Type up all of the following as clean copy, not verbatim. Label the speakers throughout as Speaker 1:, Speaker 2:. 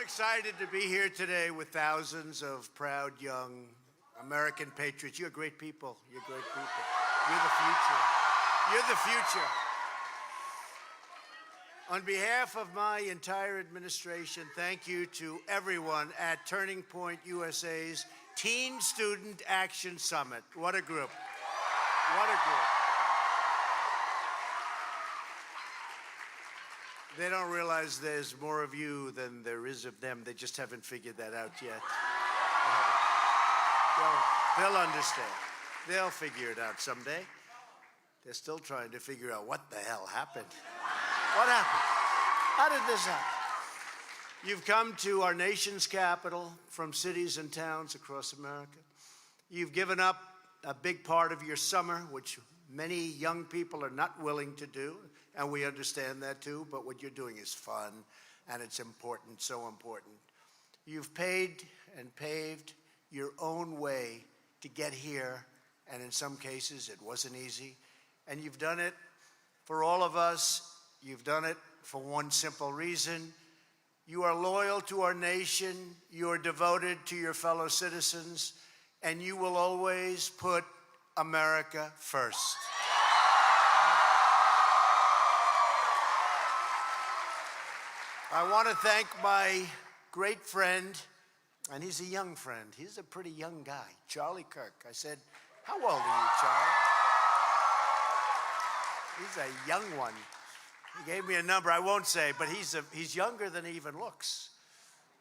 Speaker 1: Excited to be here today with thousands of proud young American patriots. You're great people. You're great people. You're the future. You're the future. On behalf of my entire administration, thank you to everyone at Turning Point USA's Teen Student Action Summit. What a group. What a group. They don't realize there's more of you than there is of them. They just haven't figured that out yet. They'll understand. They'll figure it out someday. They're still trying to figure out what the hell happened. What happened? How did this happen? You've come to our nation's capital from cities and towns across America. You've given up a big part of your summer, which many young people are not willing to do. And we understand that too, but what you're doing is fun, and it's important, so important. You've paid and paved your own way to get here, and in some cases it wasn't easy. And you've done it for all of us. You've done it for one simple reason. You are loyal to our nation, you are devoted to your fellow citizens, and you will always put America first. I want to thank my great friend, and he's a young friend. He's a pretty young guy, Charlie Kirk. I said, how old are you, Charlie? He's a young one. He gave me a number I won't say, but he's younger than he even looks.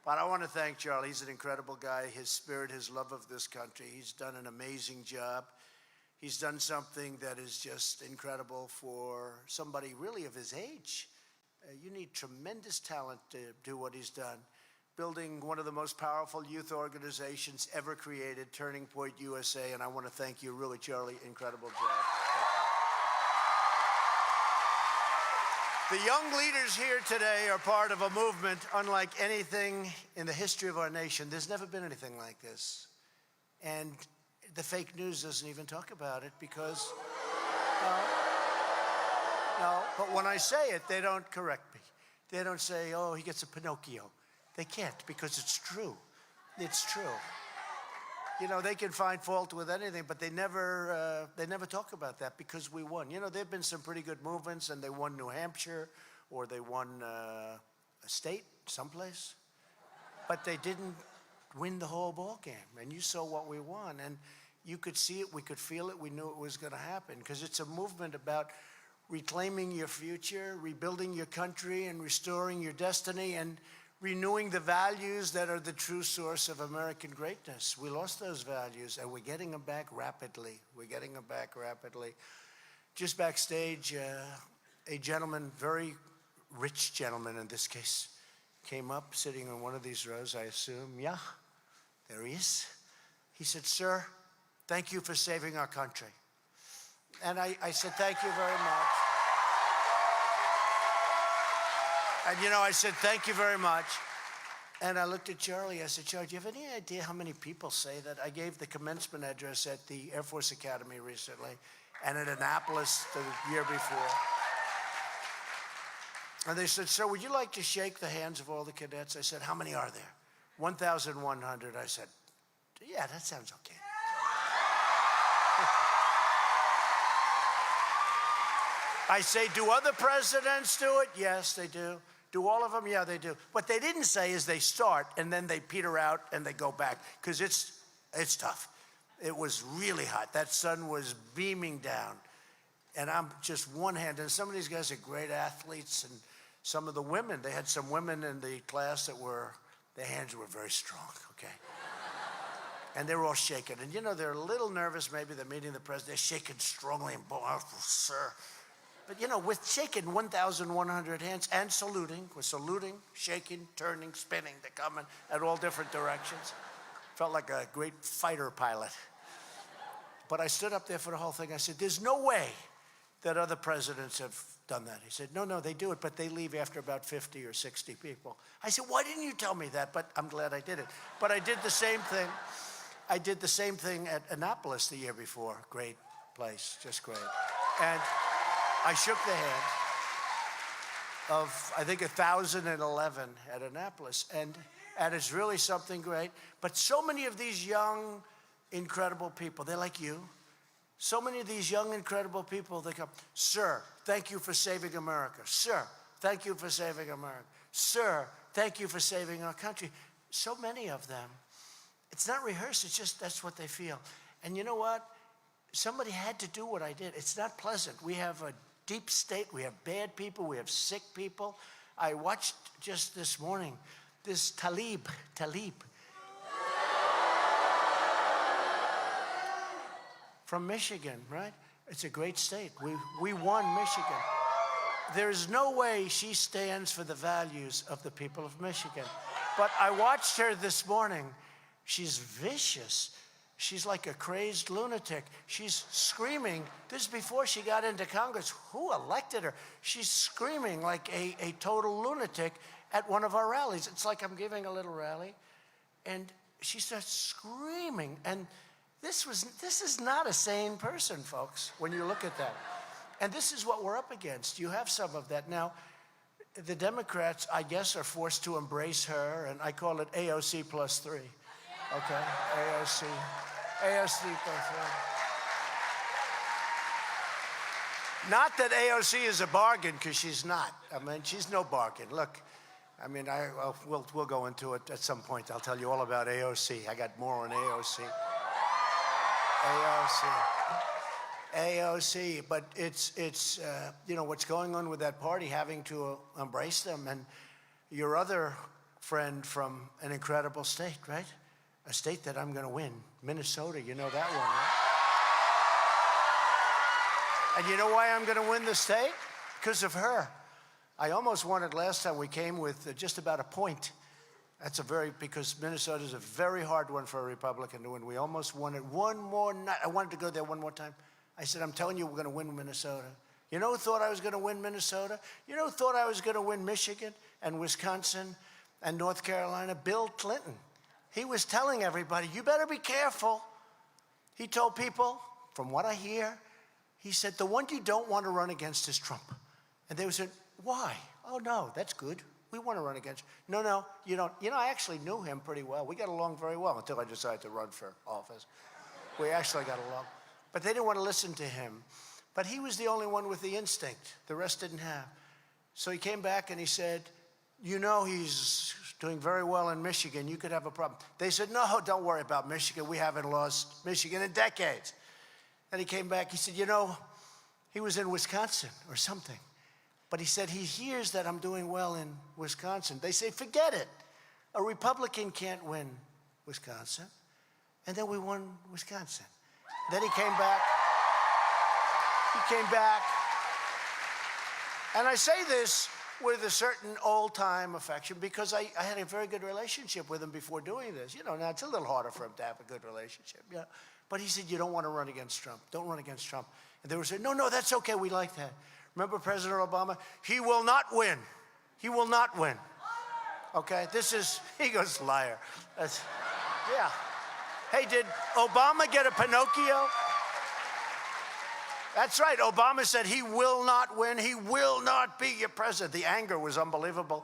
Speaker 1: But I want to thank Charlie. He's an incredible guy. His spirit, his love of this country. He's done an amazing job. He's done something that is just incredible for somebody really of his age. You need tremendous talent to do what he's done. Building one of the most powerful youth organizations ever created, Turning Point USA, and I want to thank you, really, Charlie. Incredible job. The young leaders here today are part of a movement unlike anything in the history of our nation. There's never been anything like this. And the fake news doesn't even talk about it because, no, but when I say it, they don't correct me. They don't say, oh, he gets a Pinocchio. They can't because it's true. It's true. You know, they can find fault with anything, but they never talk about that because we won. You know, there have been some pretty good movements, and they won New Hampshire, or they won a state someplace, but they didn't win the whole ball game. And you saw what we won, and you could see it, we could feel it, we knew it was going to happen because it's a movement about reclaiming your future, rebuilding your country, and restoring your destiny, and renewing the values that are the true source of American greatness. We lost those values, and we're getting them back rapidly. We're getting them back rapidly. Just backstage, a gentleman, very rich gentleman in this case, came up, sitting on one of these rows, I assume. Yeah, there he is. He said, sir, thank you for saving our country. And I said, thank you very much. And, you know, I said, thank you very much. And I looked at Charlie. I said, Charlie, do you have any idea how many people say that? I gave the commencement address at the Air Force Academy recently and at Annapolis the year before. And they said, sir, would you like to shake the hands of all the cadets? I said, how many are there? 1,100. I said, yeah, that sounds okay. I say, do other presidents do it? Yes, they do. Do all of them? Yeah, they do. What they didn't say is they start and then they peter out and they go back because it's tough. It was really hot. That sun was beaming down. And I'm just one hand. And some of these guys are great athletes. And some of the women, they had some women in the class that their hands were very strong, okay? And they were all shaking. And, you know, they're a little nervous. Maybe they're meeting the president. They're shaking strongly and, oh, sir. But, you know, with shaking 1,100 hands and saluting, we're saluting, shaking, turning, spinning, they're coming at all different directions. Felt like a great fighter pilot. But I stood up there for the whole thing. I said, there's no way that other presidents have done that. He said, no, they do it, but they leave after about 50 or 60 people. I said, why didn't you tell me that? But I'm glad I did it. But I did the same thing. I did the same thing at Annapolis the year before. Great place, just great. And I shook the hand of, I think, 1,011 at Annapolis. And it's really something great. But so many of these young, incredible people, they're like you. So many of these young, incredible people, they come, sir, thank you for saving America. Sir, thank you for saving America. Sir, thank you for saving our country. So many of them. It's not rehearsed. It's just that's what they feel. And you know what? Somebody had to do what I did. It's not pleasant. We have a deep state. We have bad people. We have sick people. I watched just this morning this Talib. From Michigan, right? It's a great state. We won Michigan. There's no way she stands for the values of the people of Michigan. But I watched her this morning. She's vicious. She's like a crazed lunatic. She's screaming. This is before she got into Congress. Who elected her? She's screaming like a total lunatic at one of our rallies. It's like I'm giving a little rally. And she starts screaming. And this is not a sane person, folks, when you look at that. And this is what we're up against. You have some of that. Now, the Democrats, I guess, are forced to embrace her, and I call it AOC plus 3. Okay, AOC plus 3. Not that AOC is a bargain, because she's not. I mean, she's no bargain. Look, I mean, we'll go into it at some point. I'll tell you all about AOC. I got more on AOC. AOC, but it's you know, what's going on with that party, having to embrace them. And your other friend from an incredible state, right? A state that I'm going to win, Minnesota. You know that one, right? And you know why I'm going to win the state? Because of her. I almost won it last time. We came with just about a point. That's because Minnesota is a very hard one for a Republican to win. We almost won it one more night. I wanted to go there one more time. I said, I'm telling you, we're going to win Minnesota. You know who thought I was going to win Minnesota? You know who thought I was going to win Michigan and Wisconsin and North Carolina? Bill Clinton. He was telling everybody, you better be careful. He told people, from what I hear, he said, the one you don't want to run against is Trump. And they said, why? Oh, no, that's good. We want to run against you. No, you don't. You know, I actually knew him pretty well. We got along very well until I decided to run for office. We actually got along. But they didn't want to listen to him. But he was the only one with the instinct. The rest didn't have. So he came back and he said, you know he's doing very well in Michigan. You could have a problem. They said, no, don't worry about Michigan. We haven't lost Michigan in decades. And he came back. He said, you know, he was in Wisconsin or something. But he said, he hears that I'm doing well in Wisconsin. They say, forget it. A Republican can't win Wisconsin. And then we won Wisconsin. Then he came back. He came back. And I say this with a certain old-time affection because I had a very good relationship with him before doing this. You know, now it's a little harder for him to have a good relationship. Yeah. But he said, you don't want to run against Trump. Don't run against Trump. And they were saying, no, that's okay. We like that. Remember President Obama? He will not win. He will not win. Okay, he goes, liar. Yeah. Hey, did Obama get a Pinocchio? That's right. Obama said he will not win. He will not be your president. The anger was unbelievable.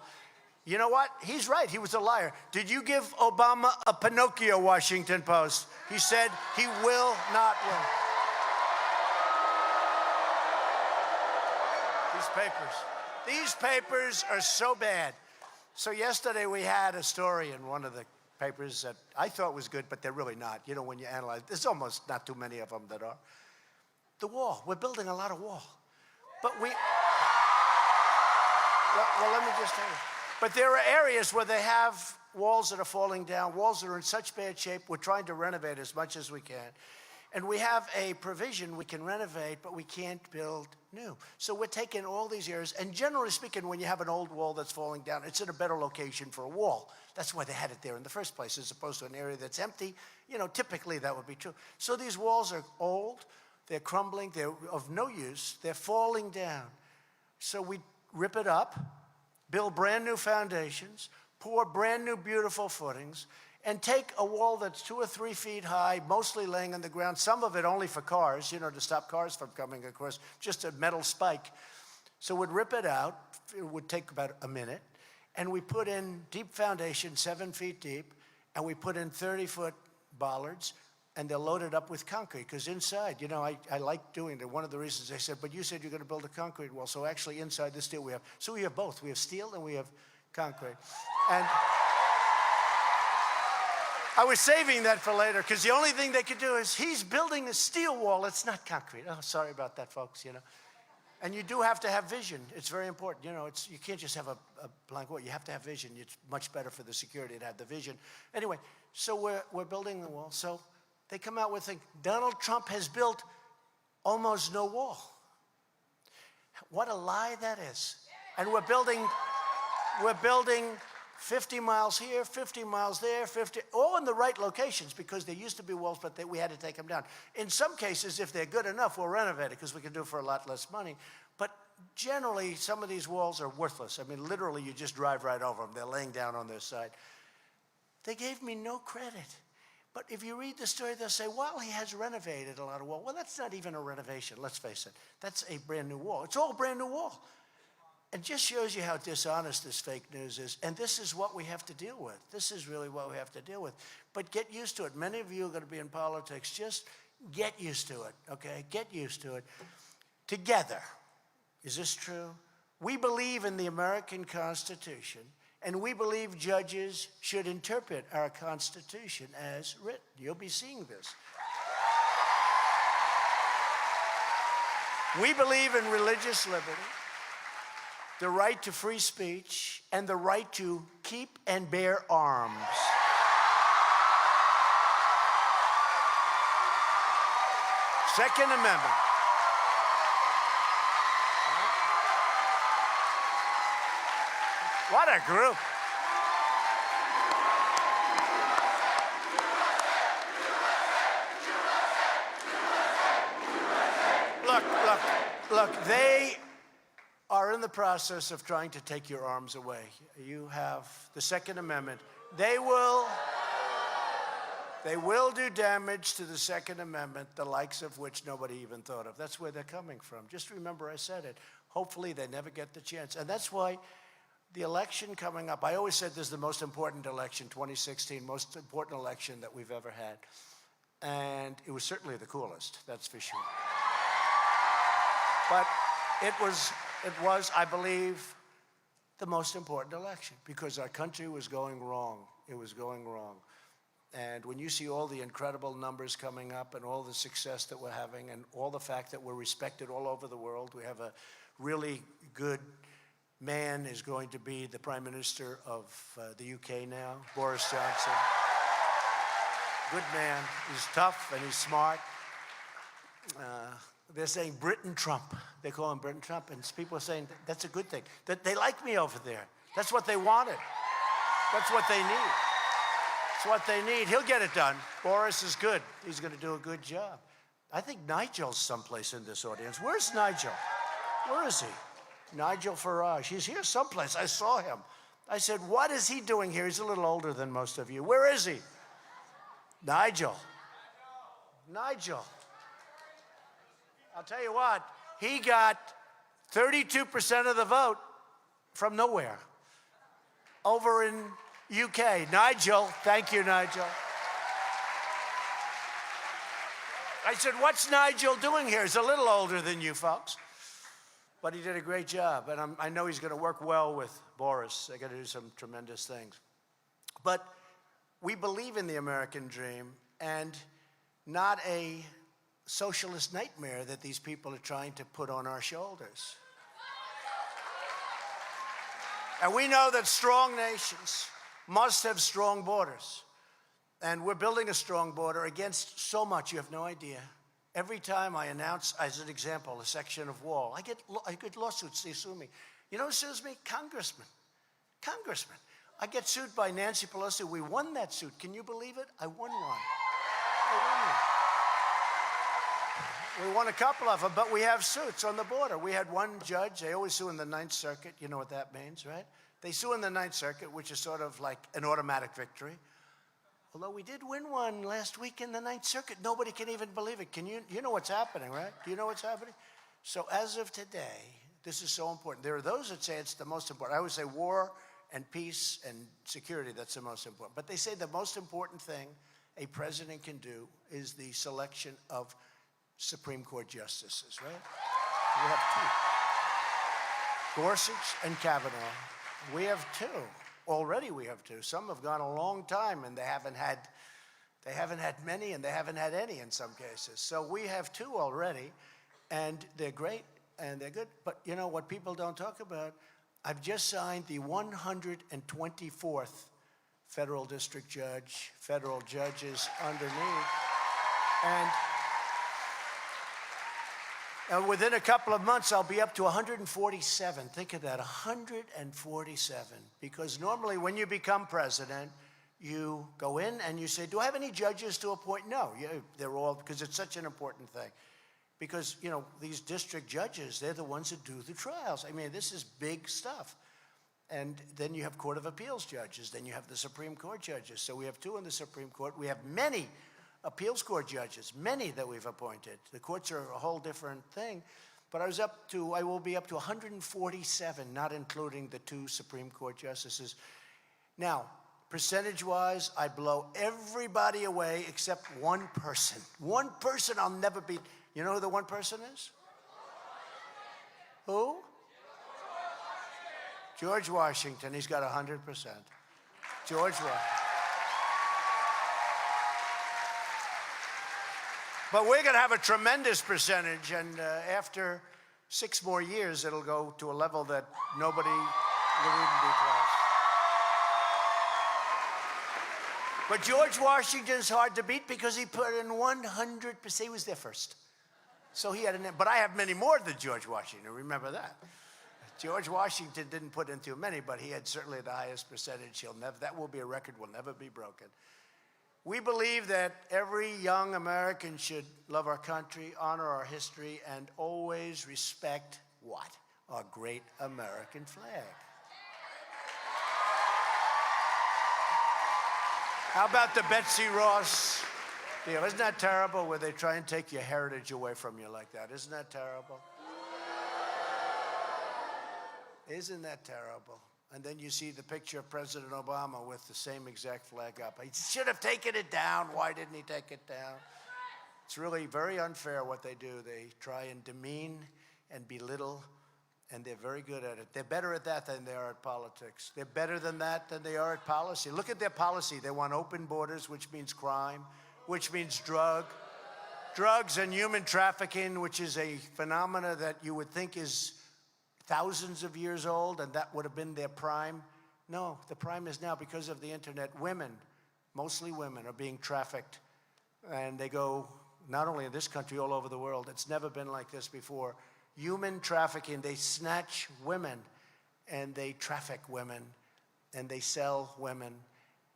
Speaker 1: You know what? He's right. He was a liar. Did you give Obama a Pinocchio, Washington Post? He said he will not win. These papers are so bad. So yesterday we had a story in one of the papers that I thought was good, but they're really not. You know, when you analyze, there's almost not too many of them that are. The wall. We're building a lot of wall. But well, let me just tell you. But there are areas where they have walls that are falling down, walls that are in such bad shape, we're trying to renovate as much as we can. And we have a provision, we can renovate, but we can't build new. So we're taking all these areas, and generally speaking, when you have an old wall that's falling down, it's in a better location for a wall. That's why they had it there in the first place, as opposed to an area that's empty. You know, typically that would be true. So these walls are old, they're crumbling, they're of no use, they're falling down. So we rip it up, build brand new foundations, pour brand new beautiful footings, and take a wall that's 2 or 3 feet high, mostly laying on the ground, some of it only for cars, you know, to stop cars from coming across, just a metal spike. So we'd rip it out. It would take about a minute. And we put in deep foundation, 7 feet deep, and we put in 30-foot bollards, and they're loaded up with concrete. Because inside, you know, I like doing it. One of the reasons they said, but you said you're going to build a concrete wall. So actually inside the steel we have. So we have both. We have steel and we have concrete. And I was saving that for later because the only thing they could do is he's building a steel wall. It's not concrete. Oh, sorry about that, folks, you know. And you do have to have vision. It's very important. You know, you can't just have a blank wall. You have to have vision. It's much better for the security to have the vision. Anyway, so we're building the wall. So they come out with Donald Trump has built almost no wall. What a lie that is. And we're building 50 miles here, 50 miles there, all in the right locations because there used to be walls, but we had to take them down. In some cases, if they're good enough, we'll renovate it because we can do it for a lot less money. But generally, some of these walls are worthless. I mean, literally, you just drive right over them. They're laying down on their side. They gave me no credit. But if you read the story, they'll say, well, he has renovated a lot of wall. Well, that's not even a renovation, let's face it. That's a brand new wall. It's all brand new wall. It just shows you how dishonest this fake news is. And this is what we have to deal with. This is really what we have to deal with. But get used to it. Many of you are going to be in politics. Just get used to it, okay? Get used to it. Together, is this true? We believe in the American Constitution, and we believe judges should interpret our Constitution as written. You'll be seeing this. We believe in religious liberty, the right to free speech, and the right to keep and bear arms. Second Amendment. What a group. Look. Look, they are in the process of trying to take your arms away. You have the Second Amendment. They will do damage to the Second Amendment, the likes of which nobody even thought of. That's where they're coming from. Just remember I said it. Hopefully they never get the chance. And that's why the election coming up, I always said this is the most important election, 2016, most important election that we've ever had. And it was certainly the coolest, that's for sure. But it was, I believe, the most important election because our country was going wrong. It was going wrong. And when you see all the incredible numbers coming up and all the success that we're having and all the fact that we're respected all over the world, we have a really good man is going to be the Prime Minister of the UK now, Boris Johnson. Good man. He's tough and he's smart. They're saying Britain Trump. They call him Britain Trump. And people are saying that's a good thing. That they like me over there. That's what they wanted. That's what they need. That's what they need. He'll get it done. Boris is good. He's going to do a good job. I think Nigel's someplace in this audience. Where's Nigel? Where is he? Nigel Farage. He's here someplace. I saw him. I said, what is he doing here? He's a little older than most of you. Where is he? Nigel. Nigel. I'll tell you what, he got 32% of the vote from nowhere over in UK. Nigel, thank you, Nigel. I said, what's Nigel doing here? He's a little older than you folks, but he did a great job. And I know he's going to work well with Boris. They're going to do some tremendous things. But we believe in the American dream and not a socialist nightmare that these people are trying to put on our shoulders. And we know that strong nations must have strong borders. And we're building a strong border against so much, you have no idea. Every time I announce, as an example, a section of wall, I get lawsuits, they sue me. You know who sues me? Congressman. Congressman. I get sued by Nancy Pelosi. We won that suit. Can you believe it? I won one. I won one. We won a couple of them, but we have suits on the border. We had one judge. They always sue in the Ninth Circuit. You know what that means, right? They sue in the Ninth Circuit, which is sort of like an automatic victory. Although we did win one last week in the Ninth Circuit. Nobody can even believe it. You know what's happening, right? Do you know what's happening? So as of today, this is so important. There are those that say it's the most important. I would say war and peace and security, that's the most important. But they say the most important thing a president can do is the selection of Supreme Court justices, right? We have two. Gorsuch and Kavanaugh. We have two. Already we have two. Some have gone a long time and they haven't had many and they haven't had any in some cases. So we have two already and they're great and they're good. But you know what people don't talk about? I've just signed the 124th federal district judge, federal judges underneath. And within a couple of months, I'll be up to 147. Think of that, 147. Because normally when you become president, you go in and you say, do I have any judges to appoint? No, they're all, because it's such an important thing. Because, you know, these district judges, they're the ones that do the trials. I mean, this is big stuff. And then you have Court of Appeals judges. Then you have the Supreme Court judges. So we have two in the Supreme Court. We have many appeals court judges, many that we've appointed. The courts are a whole different thing. But I will be up to 147, not including the two Supreme Court justices. Now, percentage-wise, I blow everybody away except one person. One person I'll never beat. You know who the one person is? Who? George Washington. He's got 100%. George Washington. But we're going to have a tremendous percentage, and after 6 more years, it'll go to a level that nobody will even be close. But George Washington's hard to beat because he put in 100%. He was there first. So he had but I have many more than George Washington, remember that. George Washington didn't put in too many, but he had certainly the highest percentage. That will be a record, will never be broken. We believe that every young American should love our country, honor our history, and always respect what? Our great American flag. How about the Betsy Ross deal? Isn't that terrible, where they try and take your heritage away from you like that? Isn't that terrible? Isn't that terrible? And then you see the picture of President Obama with the same exact flag up. He should have taken it down. Why didn't he take it down? It's really very unfair what they do. They try and demean and belittle, and they're very good at it. They're better at that than they are at politics. They're better than that than they are at policy. Look at their policy. They want open borders, which means crime, which means drugs and human trafficking, which is a phenomena that you would think is thousands of years old, and that would have been their prime. No, the prime is now because of the internet. Women, mostly women, are being trafficked. And they go, not only in this country, all over the world. It's never been like this before. Human trafficking, they snatch women, and they traffic women, and they sell women.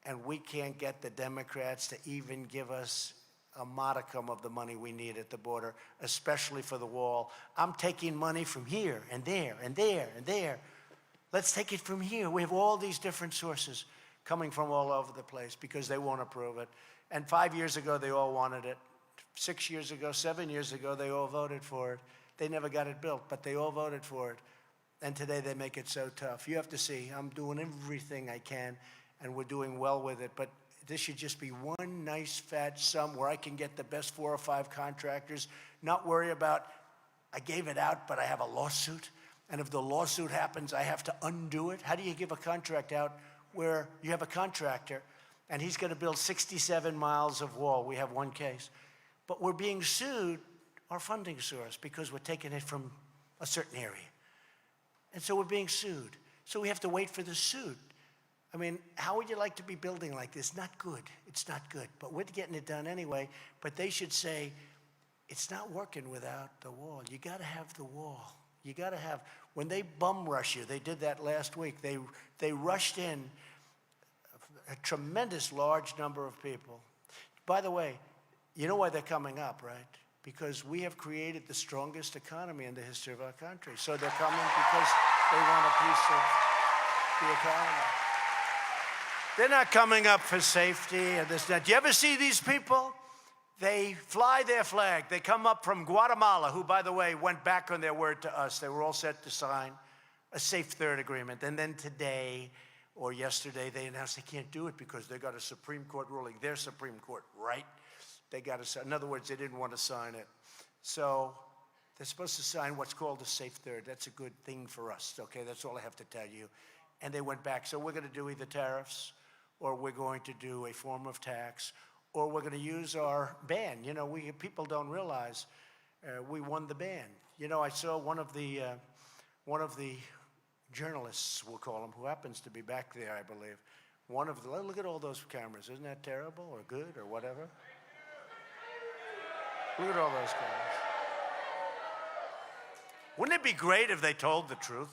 Speaker 1: And we can't get the Democrats to even give us a modicum of the money we need at the border, especially for the wall. I'm taking money from here and there and there and there. Let's take it from here. We have all these different sources coming from all over the place because they won't approve it. And 5 years ago, they all wanted it. 6 years ago, 7 years ago, they all voted for it. They never got it built, but they all voted for it. And today they make it so tough. You have to see, I'm doing everything I can, and we're doing well with it. But this should just be one nice fat sum where I can get the best 4 or 5 contractors, not worry about, I gave it out, but I have a lawsuit. And if the lawsuit happens, I have to undo it. How do you give a contract out where you have a contractor and he's going to build 67 miles of wall? We have one case. But we're being sued, our funding source, because we're taking it from a certain area. And so we're being sued. So we have to wait for the suit. I mean, how would you like to be building like this? Not good. It's not good. But we're getting it done anyway. But they should say, it's not working without the wall. You got to have the wall. You got to have, when they bum rush you, they did that last week. They rushed in a tremendous large number of people. By the way, you know why they're coming up, right? Because we have created the strongest economy in the history of our country. So they're coming because they want a piece of the economy. They're not coming up for safety and this, that. Do you ever see these people? They fly their flag. They come up from Guatemala, who, by the way, went back on their word to us. They were all set to sign a safe third agreement. And then today or yesterday, they announced they can't do it because they got a Supreme Court ruling. Their Supreme Court, right? They got to sign. In other words, they didn't want to sign it. So they're supposed to sign what's called a safe third. That's a good thing for us, okay? That's all I have to tell you. And they went back. So we're going to do either tariffs, or we're going to do a form of tax, or we're going to use our ban. You know, people don't realize we won the ban. You know, I saw one of the journalists, we'll call him, who happens to be back there, I believe. Look at all those cameras. Isn't that terrible or good or whatever? Look at all those cameras. Wouldn't it be great if they told the truth?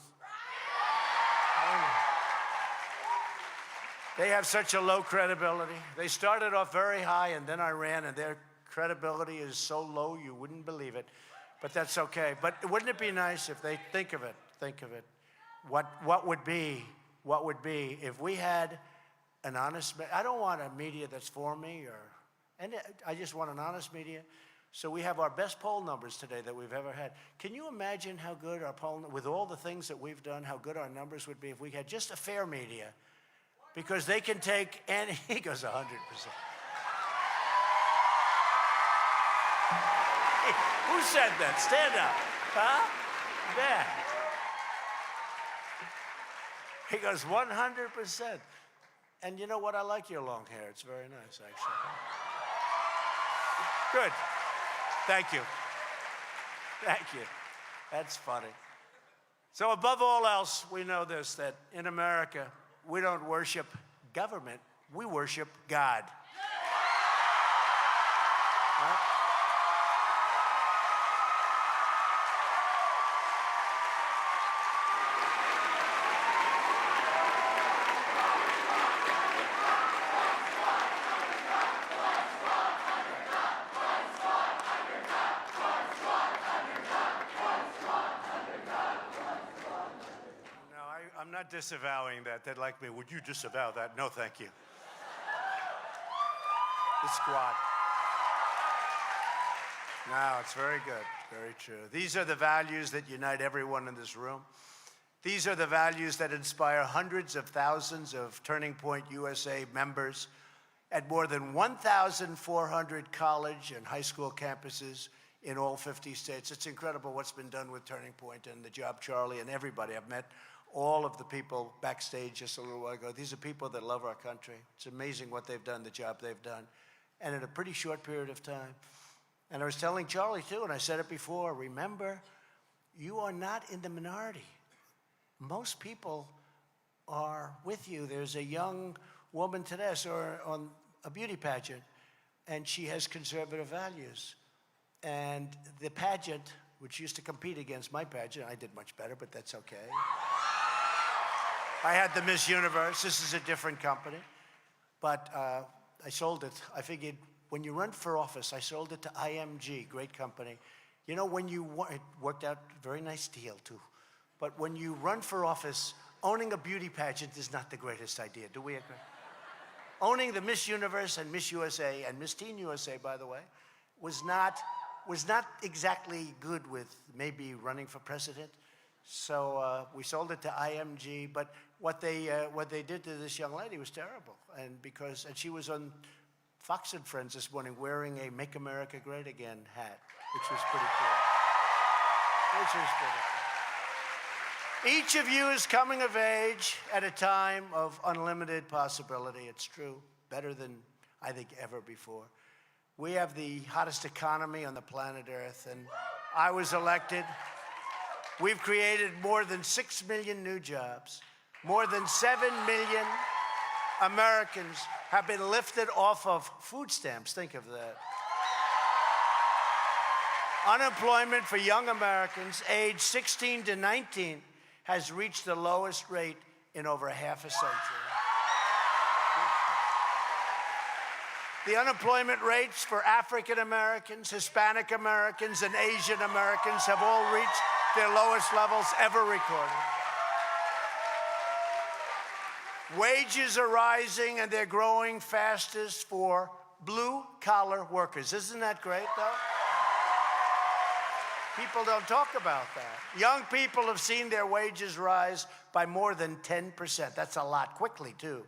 Speaker 1: They have such a low credibility. They started off very high, and then Iran, and their credibility is so low you wouldn't believe it. But that's okay. But wouldn't it be nice if they think of it? What would be if we had an honest? I don't want a media that's for me, I just want an honest media. So we have our best poll numbers today that we've ever had. Can you imagine how good our poll, with all the things that we've done, how good our numbers would be if we had just a fair media? Because they can take any, he goes 100%. Hey, who said that? Stand up. Huh? Yeah. He goes 100%. And you know what? I like your long hair. It's very nice, actually. Good. Thank you. Thank you. That's funny. So above all else, we know this, that in America, we don't worship government, we worship God. Right? disavowing that. They'd like me, would you disavow that? No, thank you. The squad. No, it's very good, very true. These are the values that unite everyone in this room. These are the values that inspire hundreds of thousands of Turning Point USA members at more than 1,400 college and high school campuses in all 50 states. It's incredible what's been done with Turning Point and the job Charlie and everybody. I've met all of the people backstage just a little while ago. These are people that love our country. It's amazing what they've done, the job they've done, and in a pretty short period of time. And I was telling Charlie too, and I said it before, remember, you are not in the minority. Most people are with you. There's a young woman today, I saw her on a beauty pageant, and she has conservative values. And the pageant, which used to compete against my pageant, I did much better, but that's okay. I had the Miss Universe. This is a different company. But I sold it. I figured when you run for office, I sold it to IMG, great company. You know, it worked out, very nice deal too. But when you run for office, owning a beauty pageant is not the greatest idea. Do we agree? Owning the Miss Universe and Miss USA and Miss Teen USA, by the way, was not exactly good with maybe running for president. So we sold it to IMG. But what they did to this young lady was terrible. And she was on Fox and Friends this morning wearing a Make America Great Again hat, which was pretty cool. Each of you is coming of age at a time of unlimited possibility. It's true, better than I think ever before. We have the hottest economy on the planet Earth, and I was elected. We've created more than 6 million new jobs. More than 7 million Americans have been lifted off of food stamps. Think of that. Unemployment for young Americans aged 16 to 19 has reached the lowest rate in over half a century. The unemployment rates for African Americans, Hispanic Americans, and Asian Americans have all reached their lowest levels ever recorded. Wages are rising, and they're growing fastest for blue-collar workers. Isn't that great, though? People don't talk about that. Young people have seen their wages rise by more than 10%. That's a lot, quickly, too.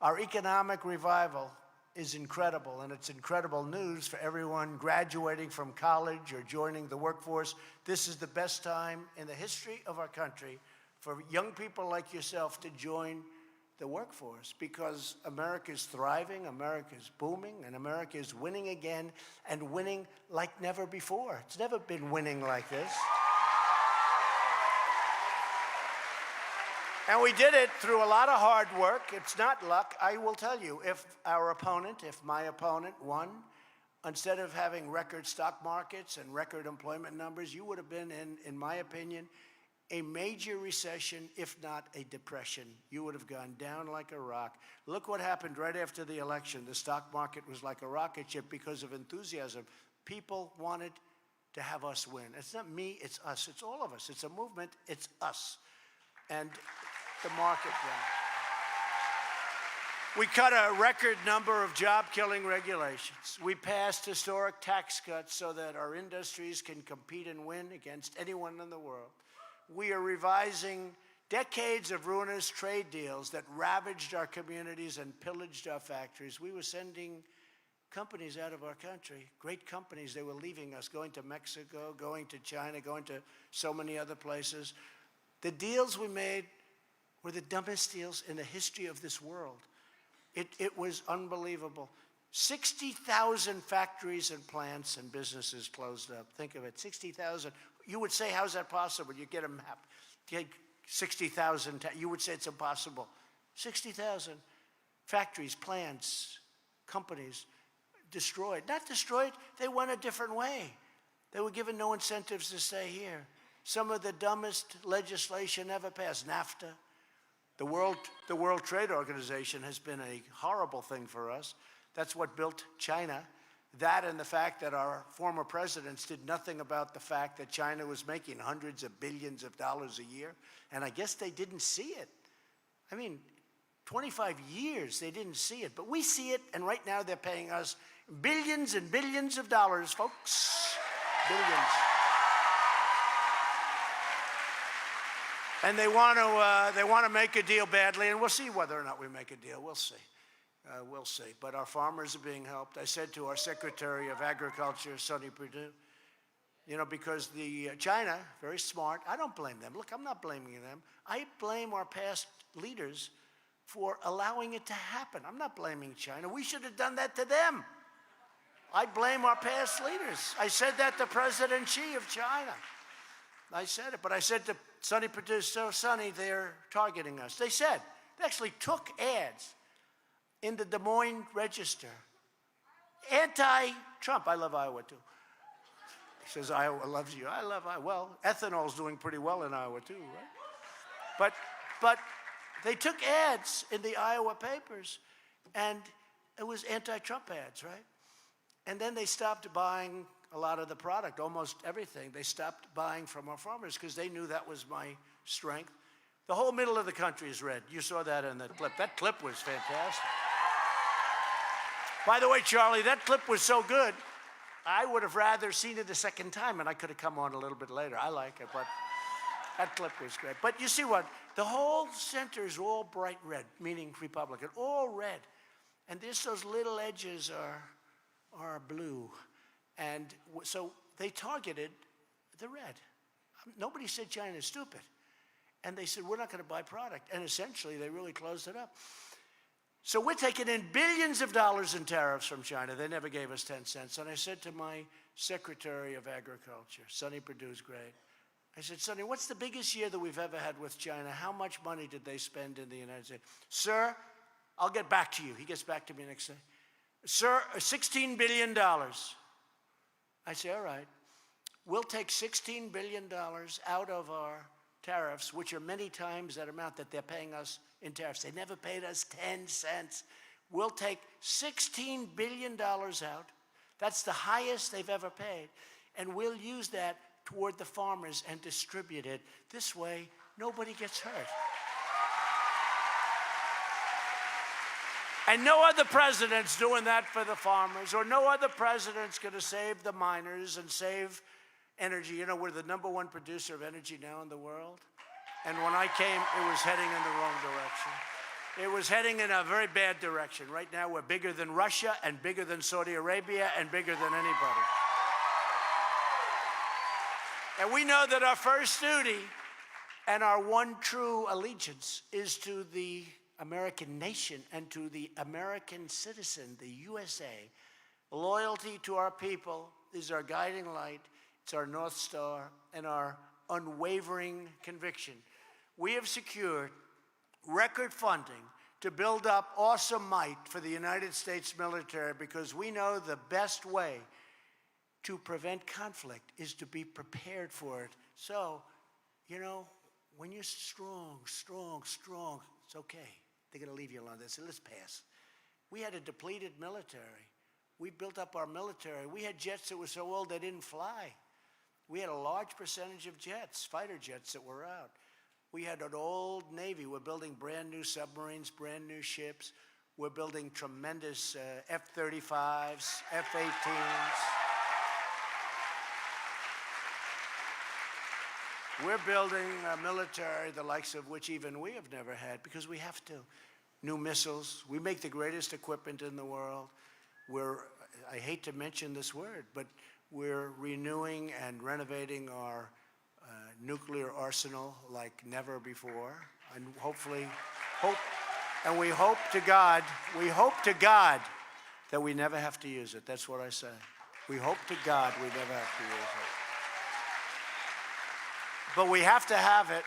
Speaker 1: Our economic revival is incredible, and it's incredible news for everyone graduating from college or joining the workforce. This is the best time in the history of our country for young people like yourself to join the workforce, because America is thriving, America is booming, and America is winning again, and winning like never before. It's never been winning like this. And we did it through a lot of hard work. It's not luck. I will tell you, if my opponent won, instead of having record stock markets and record employment numbers, you would have been in my opinion, a major recession, if not a depression. You would have gone down like a rock. Look what happened right after the election. The stock market was like a rocket ship because of enthusiasm. People wanted to have us win. It's not me, it's us. It's all of us. It's a movement, it's us. And the market won. We cut a record number of job-killing regulations. We passed historic tax cuts so that our industries can compete and win against anyone in the world. We are revising decades of ruinous trade deals that ravaged our communities and pillaged our factories. We were sending companies out of our country, great companies. They were leaving us, going to Mexico, going to China, going to so many other places. The deals we made were the dumbest deals in the history of this world. It was unbelievable. 60,000 factories and plants and businesses closed up. Think of it, 60,000. You would say, how's that possible? You get a map, get 60,000, you would say it's impossible. 60,000 factories, plants, companies destroyed. Not destroyed, they went a different way. They were given no incentives to stay here. Some of the dumbest legislation ever passed, NAFTA. The World Trade Organization has been a horrible thing for us. That's what built China. That and the fact that our former presidents did nothing about the fact that China was making hundreds of billions of dollars a year. And I guess they didn't see it. I mean, 25 years they didn't see it, but we see it, and right now they're paying us billions and billions of dollars, folks. Billions. And they want to make a deal badly, and we'll see whether or not we make a deal. We'll see. We'll see. But our farmers are being helped. I said to our Secretary of Agriculture, Sonny Perdue, because China, very smart. I don't blame them. Look, I'm not blaming them. I blame our past leaders for allowing it to happen. I'm not blaming China. We should have done that to them. I blame our past leaders. I said that to President Xi of China. I said it, but I said to Sonny Perdue, so Sonny, they're targeting us. They actually took ads in the Des Moines Register. Anti-Trump. I love Iowa too. He says, Iowa loves you. I love Iowa. Well, ethanol's doing pretty well in Iowa too, right? But they took ads in the Iowa papers, and it was anti-Trump ads, right? And then they stopped buying a lot of the product, almost everything. They stopped buying from our farmers because they knew that was my strength. The whole middle of the country is red. You saw that in the clip. That clip was fantastic. By the way, Charlie, that clip was so good, I would have rather seen it a second time, and I could have come on a little bit later. I like it, but that clip was great. But you see what? The whole center is all bright red, meaning Republican, all red. And just those little edges are blue. And so they targeted the red. Nobody said China's stupid. And they said, we're not going to buy product. And essentially, they really closed it up. So we're taking in billions of dollars in tariffs from China. They never gave us 10 cents. And I said to my Secretary of Agriculture, Sonny Perdue's great, I said, Sonny, what's the biggest year that we've ever had with China? How much money did they spend in the United States? Sir, I'll get back to you. He gets back to me next day. Sir, $16 billion. I say, all right. We'll take $16 billion out of our tariffs, which are many times that amount that they're paying us in tariffs. They never paid us 10 cents. We'll take $16 billion out. That's the highest they've ever paid. And we'll use that toward the farmers and distribute it. This way, nobody gets hurt. And no other president's doing that for the farmers, or no other president's going to save the miners and save energy. You know, we're the #1 producer of energy now in the world. And when I came, it was heading in the wrong direction. It was heading in a very bad direction. Right now, we're bigger than Russia and bigger than Saudi Arabia and bigger than anybody. And we know that our first duty and our one true allegiance is to the American nation and to the American citizen, the USA. Loyalty to our people is our guiding light. It's our North Star and our unwavering conviction. We have secured record funding to build up awesome might for the United States military because we know the best way to prevent conflict is to be prepared for it. So, you know, when you're strong, it's okay. They're going to leave you alone. They say, let's pass. We had a depleted military. We built up our military. We had jets that were so old they didn't fly. We had a large percentage of jets, fighter jets that were out. We had an old Navy. We're building brand new submarines, brand new ships. We're building tremendous F-35s, F-18s. We're building a military the likes of which even we have never had because we have to. New missiles. We make the greatest equipment in the world. I hate to mention this word, but we're renewing and renovating our nuclear arsenal like never before. And we hope to God that we never have to use it. That's what I say. We hope to God we never have to use it. But we have to have it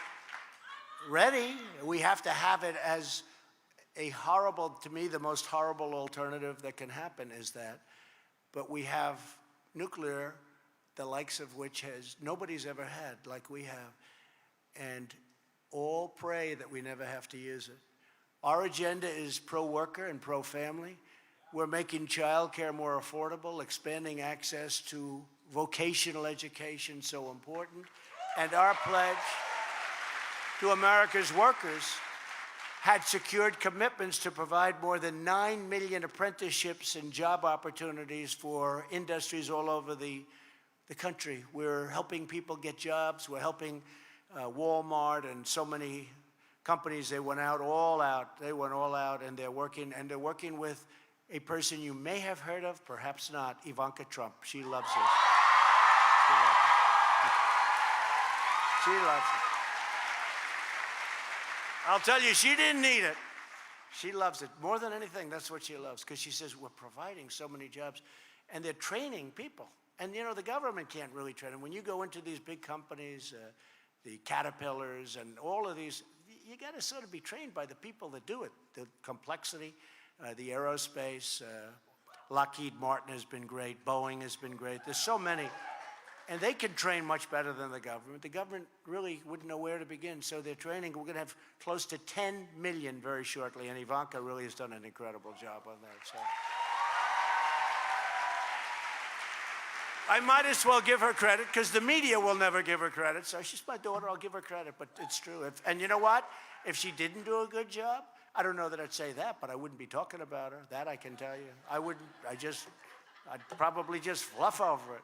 Speaker 1: ready. We have to have it as a horrible, to me, the most horrible alternative that can happen is that. But we have nuclear, the likes of which nobody's ever had like we have. And all pray that we never have to use it. Our agenda is pro-worker and pro-family. We're making childcare more affordable, expanding access to vocational education, so important. And our pledge to America's workers had secured commitments to provide more than 9 million apprenticeships and job opportunities for industries all over the country. We're helping people get jobs. We're helping Walmart and so many companies. They went all out. They went all out, and they're working with a person you may have heard of, perhaps not, Ivanka Trump. She loves it. She loves it. I'll tell you, she didn't need it. She loves it. More than anything, that's what she loves, because she says, we're providing so many jobs, and they're training people. And, you know, the government can't really train them. When you go into these big companies, the Caterpillars and all of these, you got to sort of be trained by the people that do it. The complexity, the aerospace, Lockheed Martin has been great, Boeing has been great. There's so many. And they can train much better than the government. The government really wouldn't know where to begin. So they're training. We're going to have close to 10 million very shortly. And Ivanka really has done an incredible job on that. So I might as well give her credit, because the media will never give her credit. So she's my daughter. I'll give her credit. But it's true. And you know what? If she didn't do a good job, I don't know that I'd say that, but I wouldn't be talking about her. That I can tell you. I wouldn't. I'd probably just fluff over it.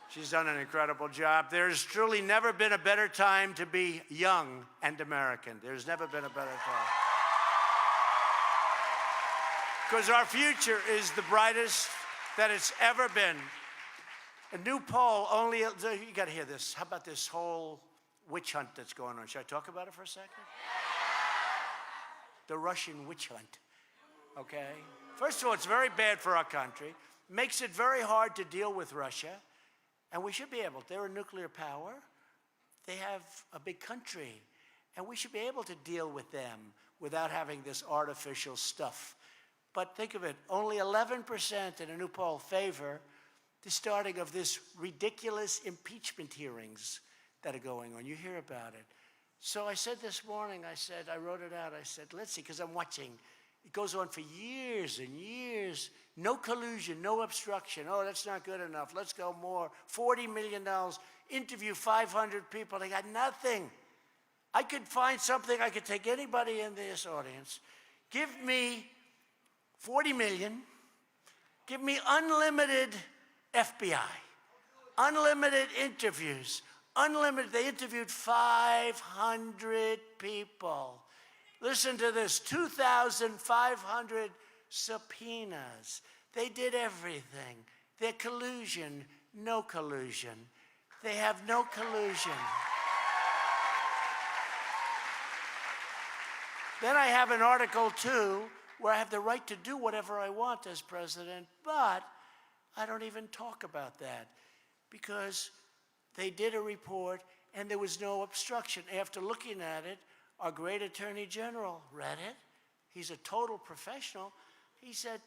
Speaker 1: She's done an incredible job. There's truly never been a better time to be young and American. There's never been a better time. Because our future is the brightest that it's ever been. A new poll only, you got to hear this. How about this whole witch hunt that's going on? Should I talk about it for a second? The Russian witch hunt, okay? First of all, it's very bad for our country. Makes it very hard to deal with Russia. And we should be able. They're a nuclear power. They have a big country. And we should be able to deal with them without having this artificial stuff. But think of it, only 11% in a new poll favor the starting of this ridiculous impeachment hearings that are going on. You hear about it. So I said this morning, I wrote it out, I said, let's see, because I'm watching. It goes on for years and years. No collusion, no obstruction. Oh, that's not good enough. Let's go more. $40 million. Interview 500 people. They got nothing. I could find something. I could take anybody in this audience. Give me 40 million. Give me unlimited FBI. Unlimited interviews. Unlimited. They interviewed 500 people. Listen to this, 2,500 subpoenas. They did everything. Their collusion, no collusion. They have no collusion. Then I have an Article 2 where I have the right to do whatever I want as president, but I don't even talk about that because they did a report and there was no obstruction. After looking at it, our great Attorney General read it. He's a total professional. He said,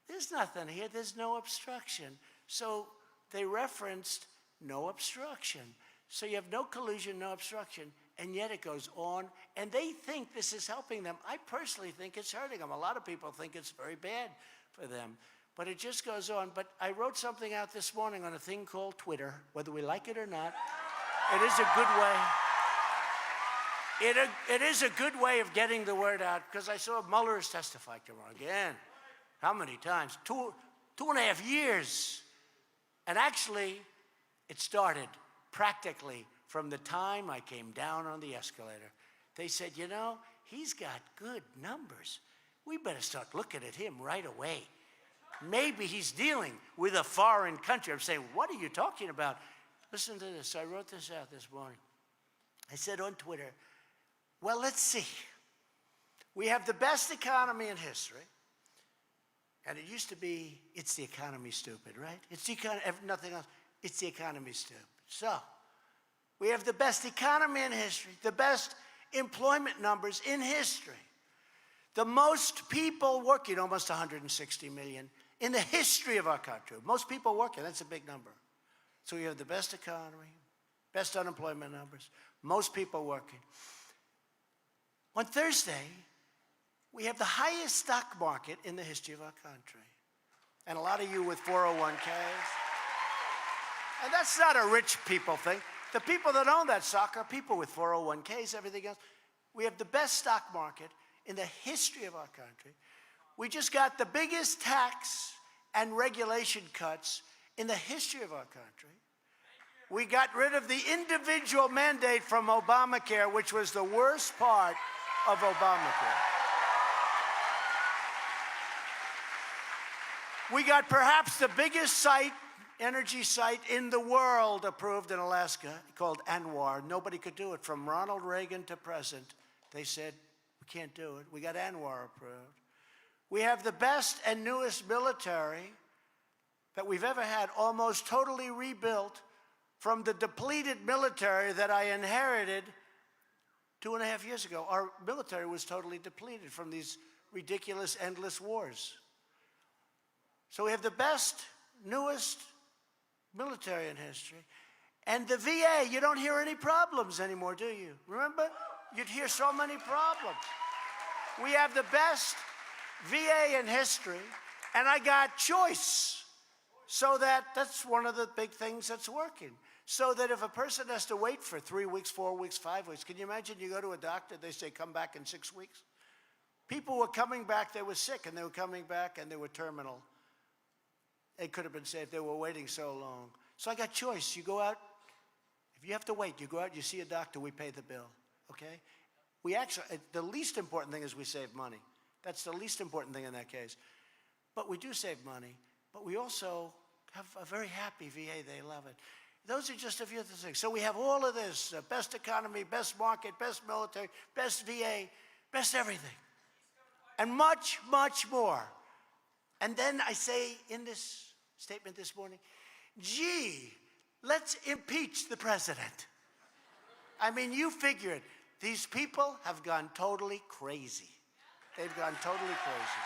Speaker 1: there's nothing here. There's no obstruction. So they referenced no obstruction. So you have no collusion, no obstruction, and yet it goes on. And they think this is helping them. I personally think it's hurting them. A lot of people think it's very bad for them. But it just goes on. But I wrote something out this morning on a thing called Twitter, whether we like it or not. It is a good way. It is a good way of getting the word out, because I saw Mueller's testify tomorrow again. How many times? Two and a half years. And actually, it started practically from the time I came down on the escalator. They said, you know, he's got good numbers. We better start looking at him right away. Maybe he's dealing with a foreign country. I'm saying, what are you talking about? Listen to this. I wrote this out this morning. I said on Twitter, well, let's see. We have the best economy in history. And it used to be, it's the economy stupid, right? It's the economy, nothing else. It's the economy stupid. So, we have the best economy in history, the best employment numbers in history, the most people working, almost 160 million, in the history of our country. Most people working, that's a big number. So we have the best economy, best unemployment numbers, most people working. On Thursday, we have the highest stock market in the history of our country. And a lot of you with 401ks. And that's not a rich people thing. The people that own that stock are people with 401ks, everything else. We have the best stock market in the history of our country. We just got the biggest tax and regulation cuts in the history of our country. We got rid of the individual mandate from Obamacare, which was the worst part of Obamacare. We got perhaps the biggest energy site in the world approved in Alaska, called ANWR. Nobody could do it. From Ronald Reagan to present, they said, we can't do it. We got ANWR approved. We have the best and newest military that we've ever had, almost totally rebuilt from the depleted military that I inherited 2.5 years ago. Our military was totally depleted from these ridiculous, endless wars. So we have the best, newest military in history. And the VA, you don't hear any problems anymore, do you? Remember? You'd hear so many problems. We have the best VA in history, and I got choice. So that's one of the big things that's working. So that if a person has to wait for 3 weeks, 4 weeks, 5 weeks, can you imagine you go to a doctor, they say, come back in 6 weeks? People were coming back, they were sick, and they were coming back, and they were terminal. It could have been saved. They were waiting so long. So I got choice. You go out. If you have to wait, you go out, you see a doctor, we pay the bill, okay? We actually, the least important thing is we save money. That's the least important thing in that case. But we do save money. But we also have a very happy VA. They love it. Those are just a few of the things. So we have all of this, best economy, best market, best military, best VA, best everything. And much, much more. And then I say in this statement this morning, gee, let's impeach the president. I mean, you figure it. These people have gone totally crazy. They've gone totally crazy.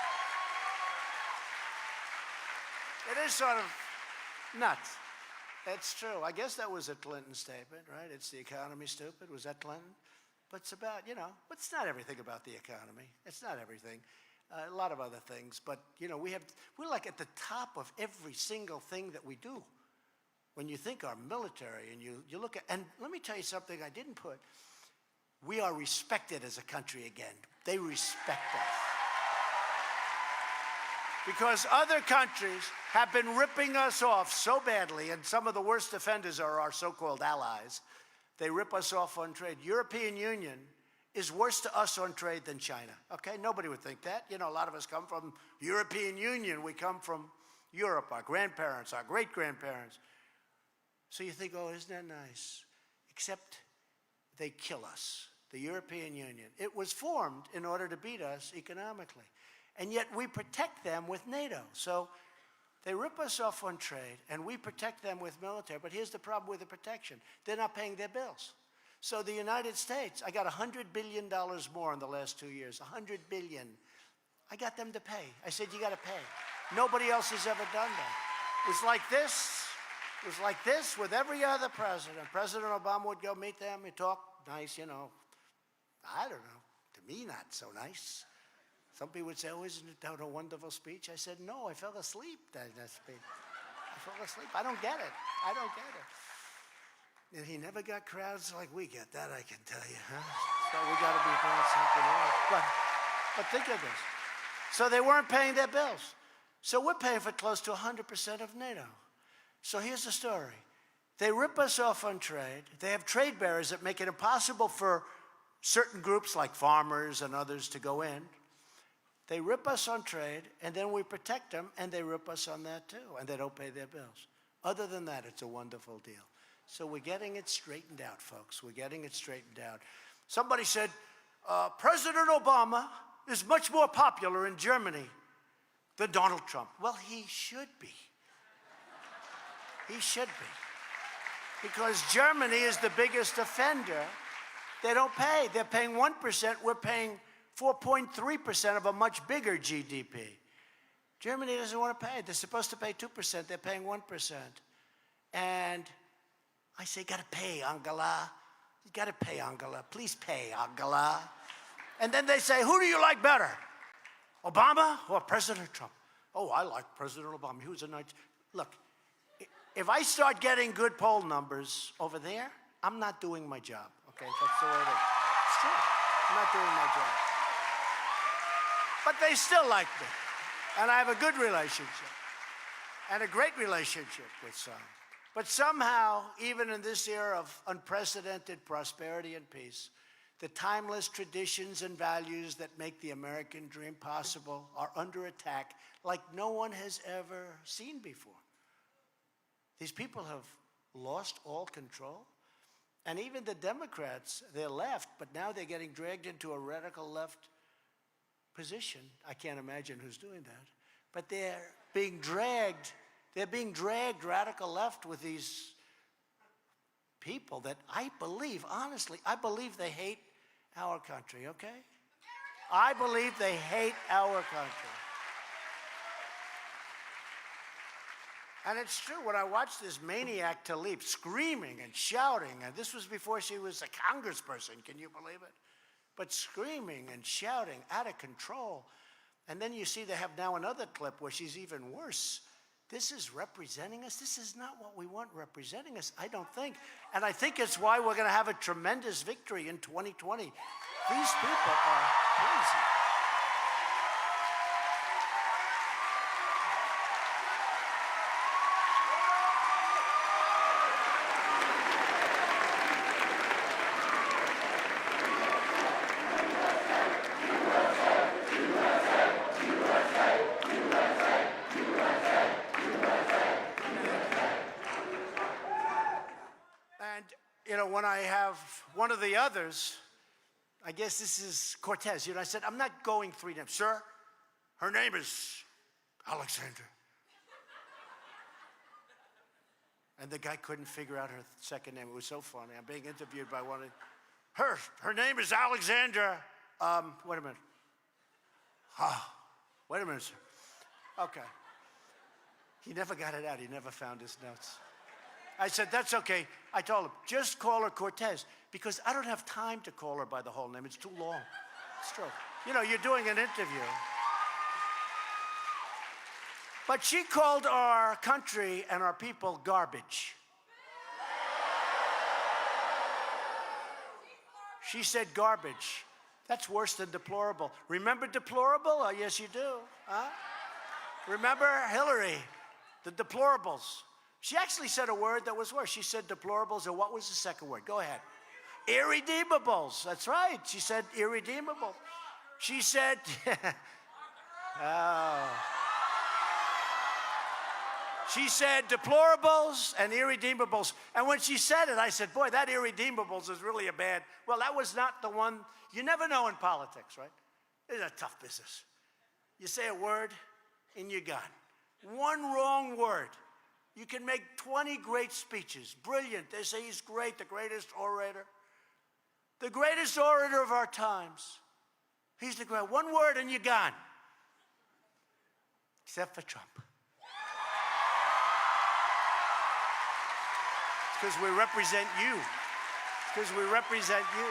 Speaker 1: It is sort of nuts. It's true. I guess that was a Clinton statement, right? It's the economy, stupid. Was that Clinton? But it's about, but it's not everything about the economy. It's not everything. A lot of other things. But, we're like at the top of every single thing that we do. When you think our military and you look at, and let me tell you something I didn't put. We are respected as a country again. They respect us. Because other countries have been ripping us off so badly, and some of the worst offenders are our so-called allies. They rip us off on trade. European Union is worse to us on trade than China, okay? Nobody would think that. A lot of us come from European Union. We come from Europe, our grandparents, our great-grandparents. So you think, oh, isn't that nice? Except they kill us, the European Union. It was formed in order to beat us economically. And yet we protect them with NATO. So they rip us off on trade, and we protect them with military. But here's the problem with the protection. They're not paying their bills. So the United States, I got $100 billion more in the last 2 years, $100 billion. I got them to pay. I said, you got to pay. Nobody else has ever done that. It was like this. It was like this with every other president. President Obama would go meet them. He'd talk nice, I don't know. To me, not so nice. Some people would say, oh, isn't it a wonderful speech? I said, no, I fell asleep during that speech. I fell asleep. I don't get it. I don't get it. And he never got crowds like we get. That I can tell you, huh? So we got to be doing something else. But think of this. So they weren't paying their bills. So we're paying for close to 100% of NATO. So here's the story. They rip us off on trade. They have trade barriers that make it impossible for certain groups like farmers and others to go in. They rip us on trade, and then we protect them, and they rip us on that too, and they don't pay their bills. Other than that, it's a wonderful deal. So we're getting it straightened out, folks. We're getting it straightened out. Somebody said, President Obama is much more popular in Germany than Donald Trump. Well, he should be. He should be. Because Germany is the biggest offender. They don't pay. They're paying 1%. We're paying 4.3% of a much bigger GDP. Germany doesn't want to pay. They're supposed to pay 2%. They're paying 1%. And I say, got to pay, Angela. You got to pay, Angela. Please pay, Angela. And then they say, who do you like better, Obama or President Trump? Oh, I like President Obama. He was a nice. Look, if I start getting good poll numbers over there, I'm not doing my job. Okay, that's the way it is. It's true. I'm not doing my job. But they still like me. And I have a good relationship and a great relationship with some. But somehow, even in this era of unprecedented prosperity and peace, the timeless traditions and values that make the American dream possible are under attack like no one has ever seen before. These people have lost all control. And even the Democrats, they're left, but now they're getting dragged into a radical left position. I can't imagine who's doing that. But they're being dragged radical left with these people that I believe, honestly, I believe they hate our country, okay? I believe they hate our country. And it's true, when I watched this maniac Tlaib screaming and shouting, and this was before she was a congressperson, can you believe it? But screaming and shouting, out of control. And then you see they have now another clip where she's even worse. This is representing us. This is not what we want representing us, I don't think. And I think it's why we're going to have a tremendous victory in 2020. These people are crazy. When I have one of the others, I guess this is Cortez. I said, I'm not going 3 names. Sir, her name is Alexandra. And the guy couldn't figure out her second name. It was so funny. I'm being interviewed by one of her name is Alexandra. Wait a minute. Wait a minute, sir. Okay. He never got it out. He never found his notes. I said, that's okay. I told him, just call her Cortez, because I don't have time to call her by the whole name. It's too long. It's true. You're doing an interview. But she called our country and our people garbage. She said garbage. That's worse than deplorable. Remember deplorable? Oh, yes, you do. Huh? Remember Hillary, the deplorables. She actually said a word that was worse. She said deplorables, or what was the second word? Go ahead. Irredeemables. That's right. She said irredeemable. She said, She said deplorables and irredeemables. And when she said it, I said, boy, that irredeemables is really a bad. Well, that was not the one. You never know in politics, right? It's a tough business. You say a word and you're gone. One wrong word. You can make 20 great speeches. Brilliant. They say he's great, the greatest orator. The greatest orator of our times. He's the great. One word and you're gone. Except for Trump. It's because we represent you. It's because we represent you.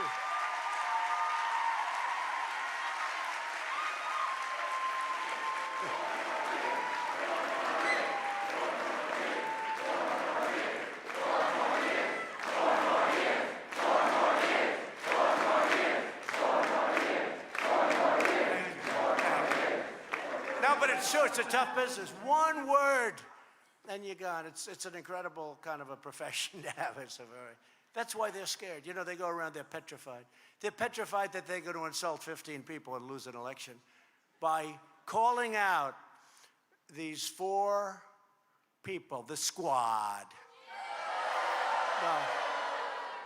Speaker 1: Sure, it's a tough business. One word, and you're gone. It's an incredible kind of a profession to have. That's why they're scared. They go around, they're petrified. They're petrified that they're going to insult 15 people and lose an election by calling out these 4 people, the squad. No.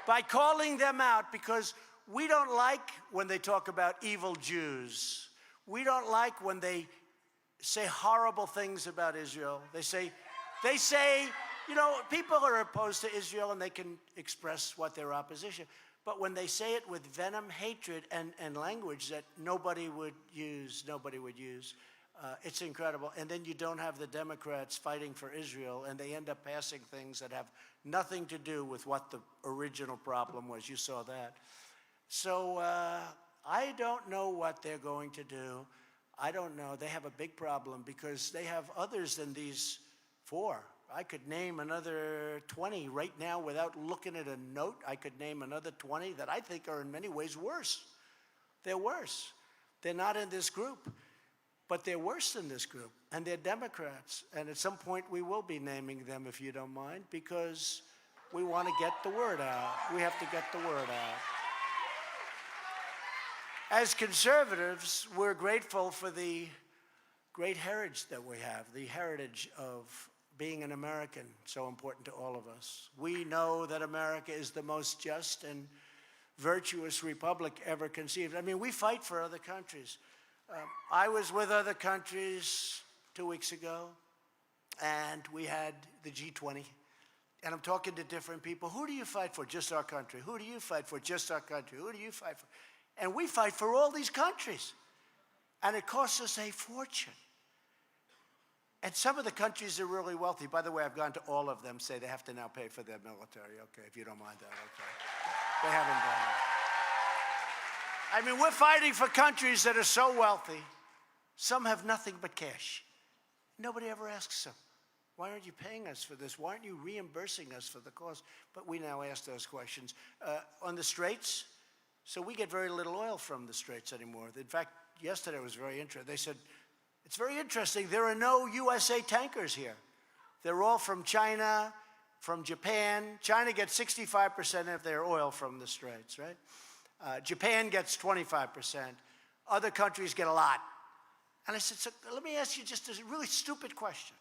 Speaker 1: By calling them out, because we don't like when they talk about evil Jews. We don't like when they say horrible things about Israel. They say, people are opposed to Israel and they can express what their opposition. But when they say it with venom, hatred, and language that nobody would use, it's incredible. And then you don't have the Democrats fighting for Israel, and they end up passing things that have nothing to do with what the original problem was. You saw that. So I don't know what they're going to do. I don't know. They have a big problem because they have others than these 4. I could name another 20 right now without looking at a note. I could name another 20 that I think are in many ways worse. They're worse. They're not in this group. But they're worse than this group, and they're Democrats. And at some point, we will be naming them, if you don't mind, because we want to get the word out. We have to get the word out. As conservatives, we're grateful for the great heritage that we have, the heritage of being an American, so important to all of us. We know that America is the most just and virtuous republic ever conceived. I mean, we fight for other countries. I was with other countries 2 weeks ago, and we had the G20. And I'm talking to different people. Who do you fight for? Just our country. Who do you fight for? Just our country. Who do you fight for? And we fight for all these countries. And it costs us a fortune. And some of the countries are really wealthy. By the way, I've gone to all of them, say they have to now pay for their military. Okay, if you don't mind that, okay. They haven't done it. I mean, we're fighting for countries that are so wealthy. Some have nothing but cash. Nobody ever asks them, why aren't you paying us for this? Why aren't you reimbursing us for the cost? But we now ask those questions. On the Straits, so we get very little oil from the Straits anymore. In fact, yesterday was very interesting. They said, it's very interesting, there are no USA tankers here. They're all from China, from Japan. China gets 65% of their oil from the Straits, right? Japan gets 25%. Other countries get a lot. And I said, so let me ask you just a really stupid question.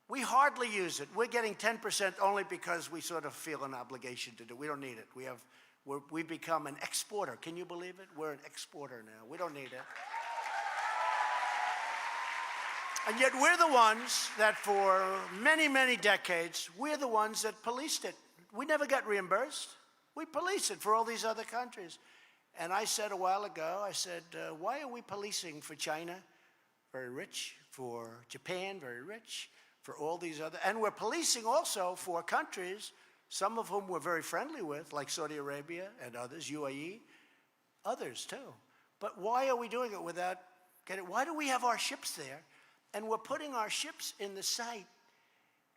Speaker 1: We hardly use it. We're getting 10% only because we sort of feel an obligation to do. We don't need it. We've become an exporter. Can you believe it? We're an exporter now. We don't need it. And yet we're the ones that for many, many decades, we're the ones that policed it. We never got reimbursed. We police it for all these other countries. And I said a while ago, I said, why are we policing for China? Very rich. For Japan, very rich. For all these other, and we're policing also for countries, some of whom we're very friendly with, like Saudi Arabia and others, UAE, others too. But why are we doing it without getting, why do we have our ships there? And we're putting our ships in the site.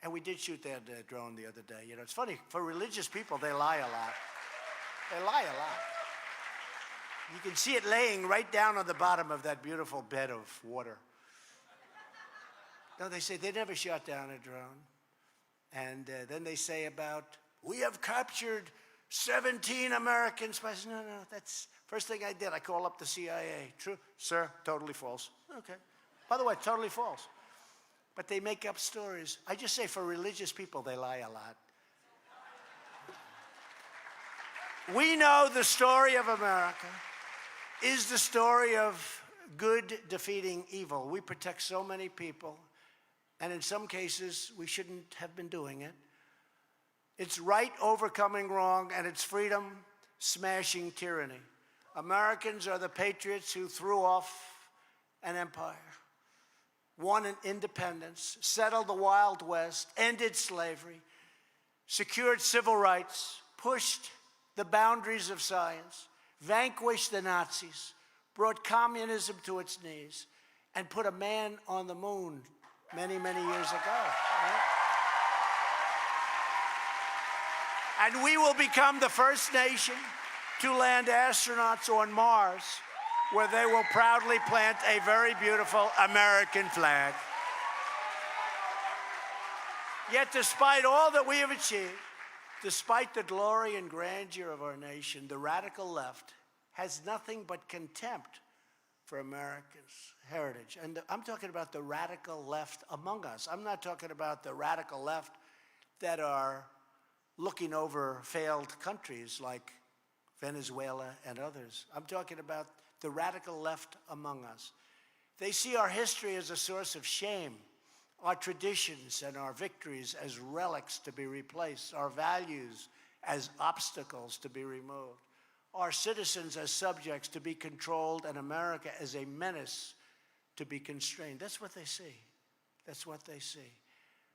Speaker 1: And we did shoot that drone the other day. You know, it's funny, for religious people, they lie a lot. They lie a lot. You can see it laying right down on the bottom of that beautiful bed of water. No, they say they never shot down a drone. And then they say about, we have captured 17 American spies. No, that's first thing I did. I call up the CIA. True? Sir, totally false. Okay. By the way, totally false. But they make up stories. I just say for religious people, they lie a lot. We know the story of America is the story of good defeating evil. We protect so many people. And in some cases, we shouldn't have been doing it. It's right overcoming wrong, and it's freedom smashing tyranny. Americans are the patriots who threw off an empire, won an independence, settled the Wild West, ended slavery, secured civil rights, pushed the boundaries of science, vanquished the Nazis, brought communism to its knees, and put a man on the moon many, many years ago. Right? And we will become the first nation to land astronauts on Mars, where they will proudly plant a very beautiful American flag. Yet despite all that we have achieved, despite the glory and grandeur of our nation, the radical left has nothing but contempt for America's heritage. And I'm talking about the radical left among us. I'm not talking about the radical left that are looking over failed countries like Venezuela and others. I'm talking about the radical left among us. They see our history as a source of shame, our traditions and our victories as relics to be replaced, our values as obstacles to be removed, our citizens as subjects to be controlled, and America as a menace to be constrained. That's what they see. That's what they see.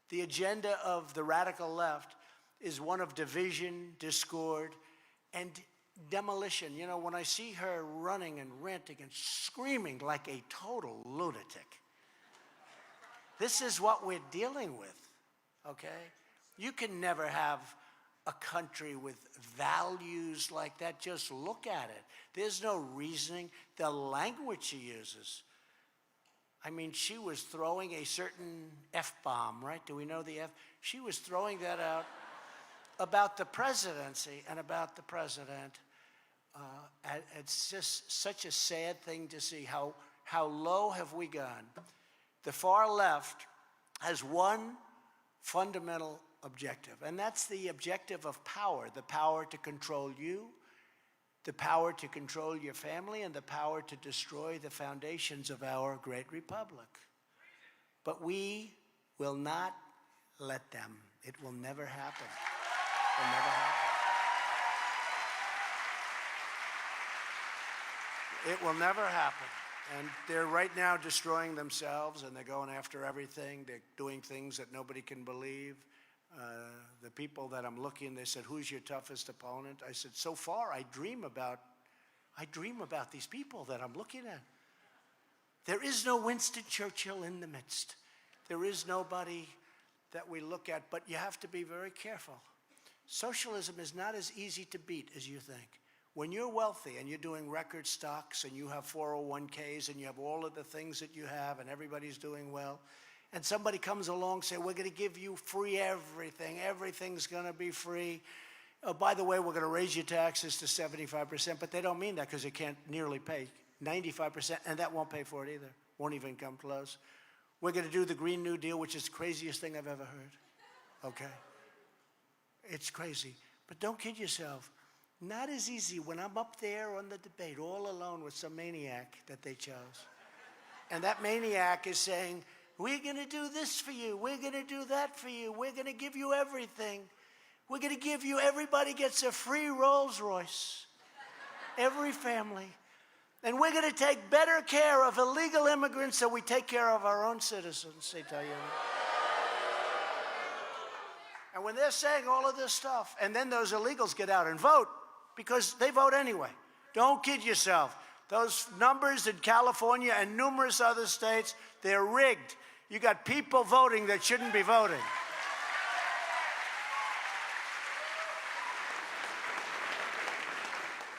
Speaker 1: The agenda of the radical left is one of division, discord, and demolition. You know, when I see her running and ranting and screaming like a total lunatic, this is what we're dealing with, okay? You can never have a country with values like that. Just look at it. There's no reasoning. The language she uses. I mean, she was throwing a certain F-bomb, right? Do we know the F? She was throwing that out about the presidency and about the president. It's just such a sad thing to see how low have we gone. The far left has one fundamental objective, and that's the objective of power, the power to control you, the power to control your family, and the power to destroy the foundations of our great republic. But we will not let them. It will never happen. It will never happen. It will never happen. And they're right now destroying themselves, and they're going after everything. They're doing things that nobody can believe. The people that I'm looking, they said, who's your toughest opponent? I said, so far, I dream about these people that I'm looking at. There is no Winston Churchill in the midst. There is nobody that we look at, but you have to be very careful. Socialism is not as easy to beat as you think. When you're wealthy and you're doing record stocks and you have 401ks and you have all of the things that you have and everybody's doing well, and somebody comes along and says, we're going to give you free everything. Everything's going to be free. Oh, by the way, we're going to raise your taxes to 75%, but they don't mean that because they can't nearly pay 95%, and that won't pay for it either. Won't even come close. We're going to do the Green New Deal, which is the craziest thing I've ever heard. Okay? It's crazy. But don't kid yourself. Not as easy when I'm up there on the debate all alone with some maniac that they chose. And that maniac is saying, we're going to do this for you. We're going to do that for you. We're going to give you everything. We're going to give you, everybody gets a free Rolls Royce. Every family. And we're going to take better care of illegal immigrants than we take care of our own citizens, they tell you. And when they're saying all of this stuff, and then those illegals get out and vote, because they vote anyway. Don't kid yourself. Those numbers in California and numerous other states, they're rigged. You got people voting that shouldn't be voting.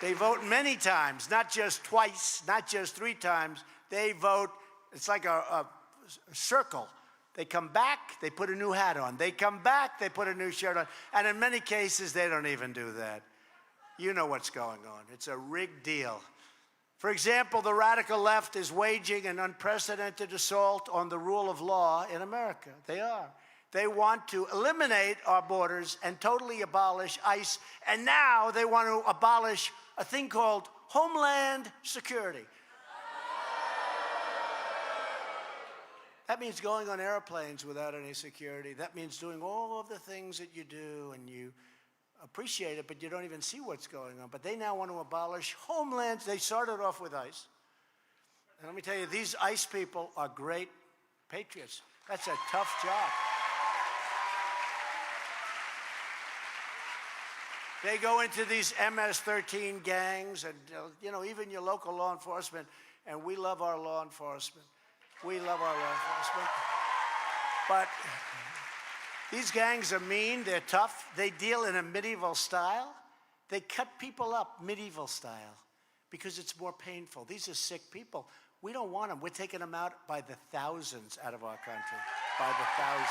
Speaker 1: They vote many times, not just twice, not just 3 times. They vote, it's like a circle. They come back, they put a new hat on. They come back, they put a new shirt on. And in many cases, they don't even do that. You know what's going on. It's a rigged deal. For example, the radical left is waging an unprecedented assault on the rule of law in America. They are. They want to eliminate our borders and totally abolish ICE. And now they want to abolish a thing called Homeland Security. That means going on airplanes without any security. That means doing all of the things that you do, and you appreciate it, but you don't even see what's going on. But they now want to abolish homelands. They started off with ICE. And let me tell you, these ICE people are great patriots. That's a tough job. They go into these MS-13 gangs and, you know, even your local law enforcement, and we love our law enforcement. We love our law enforcement. But these gangs are mean, they're tough, they deal in a medieval style. They cut people up medieval style because it's more painful. These are sick people. We don't want them. We're taking them out by the thousands out of our country, by the thousands.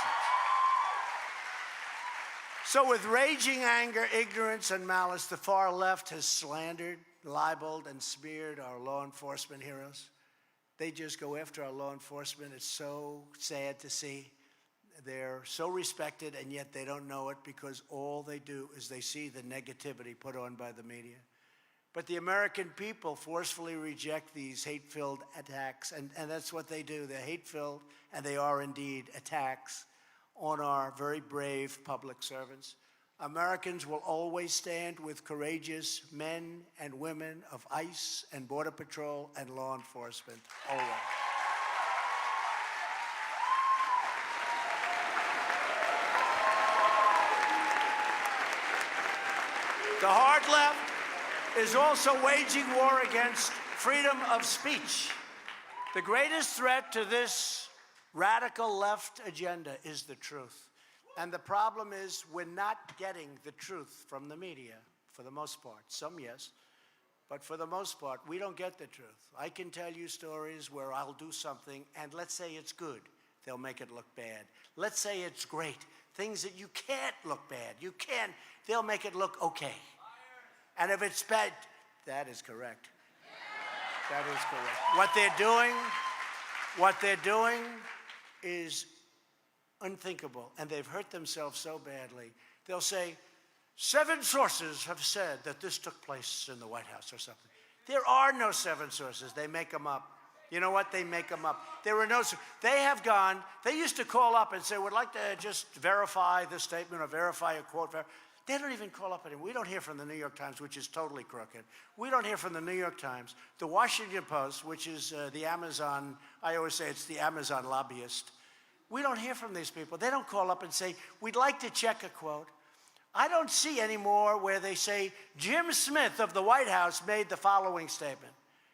Speaker 1: So with raging anger, ignorance, and malice, the far left has slandered, libeled, and smeared our law enforcement heroes. They just go after our law enforcement. It's so sad to see. They're so respected, and yet they don't know it because all they do is they see the negativity put on by the media. But the American people forcefully reject these hate-filled attacks, and that's what they do. They're hate-filled, and they are indeed attacks on our very brave public servants. Americans will always stand with courageous men and women of ICE and Border Patrol and law enforcement, always. The hard left is also waging war against freedom of speech. The greatest threat to this radical left agenda is the truth. And the problem is we're not getting the truth from the media, for the most part. Some, yes. But for the most part, we don't get the truth. I can tell you stories where I'll do something, and let's say it's good. They'll make it look bad. Let's say it's great. Things that you can't look bad. You can't. They'll make it look okay. And if it's bad, that is correct. That is correct. What they're doing is unthinkable, and they've hurt themselves so badly. They'll say, 7 sources have said that this took place in the White House or something. There are no 7 sources. They make them up. You know what? They make them up. There were no. They have gone. They used to call up and say, "We'd like to just verify this statement or verify a quote." They don't even call up anymore. We don't hear from the New York Times, which is totally crooked. We don't hear from the New York Times. The Washington Post, which is the Amazon. I always say it's the Amazon lobbyist. We don't hear from these people. They don't call up and say, "We'd like to check a quote." I don't see anymore where they say, Jim Smith of the White House made the following statement.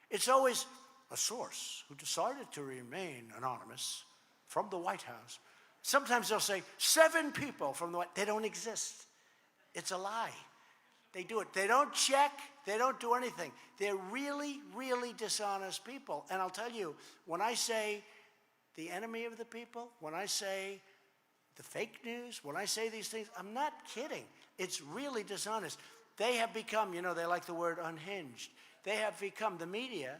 Speaker 1: It's always a source who decided to remain anonymous from the White House. Sometimes they'll say 7 people from the White House. They don't exist. It's a lie. They do it. They don't check. They don't do anything. They're really, really dishonest people. And I'll tell you, when I say the enemy of the people, when I say the fake news, when I say these things, I'm not kidding. It's really dishonest. They have become, they like the word unhinged. They have become, the media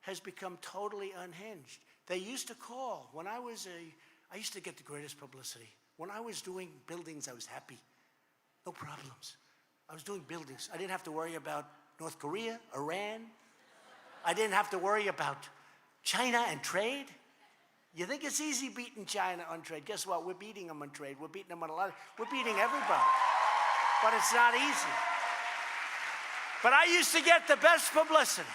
Speaker 1: has become totally unhinged. They used to call. I used to get the greatest publicity. When I was doing buildings, I was happy. No problems. I was doing buildings. I didn't have to worry about North Korea, Iran. I didn't have to worry about China and trade. You think it's easy beating China on trade? Guess what? We're beating them on trade. We're beating them on we're beating everybody. But it's not easy. But I used to get the best publicity.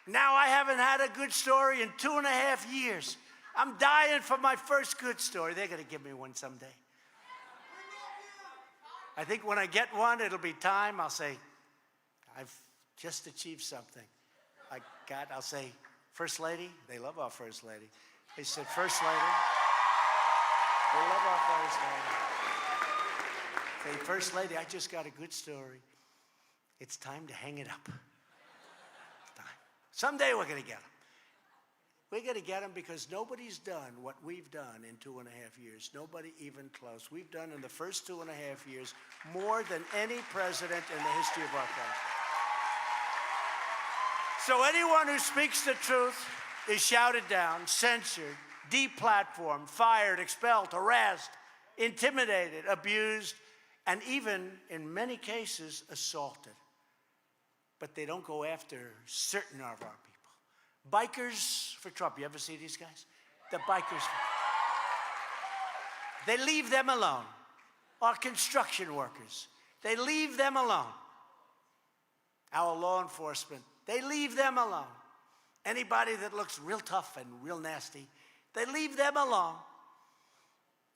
Speaker 1: Now I haven't had a good story in 2.5 years. I'm dying for my first good story. They're going to give me one someday. I think when I get one, it'll be time. I'll say, I've just achieved something. I'll say, First Lady, they love our First Lady. They said, First Lady, they love our First Lady. Say, First Lady, I just got a good story. It's time to hang it up. It's time. Someday we're going to get them. We're going to get them because nobody's done what we've done in 2.5 years. Nobody even close. We've done in the first 2.5 years more than any president in the history of our country. So anyone who speaks the truth is shouted down, censored, deplatformed, fired, expelled, harassed, intimidated, abused, and even, in many cases, assaulted. But they don't go after certain of our people. Bikers for Trump. You ever see these guys? The bikers. They leave them alone. Our construction workers. They leave them alone. Our law enforcement. They leave them alone. Anybody that looks real tough and real nasty, they leave them alone.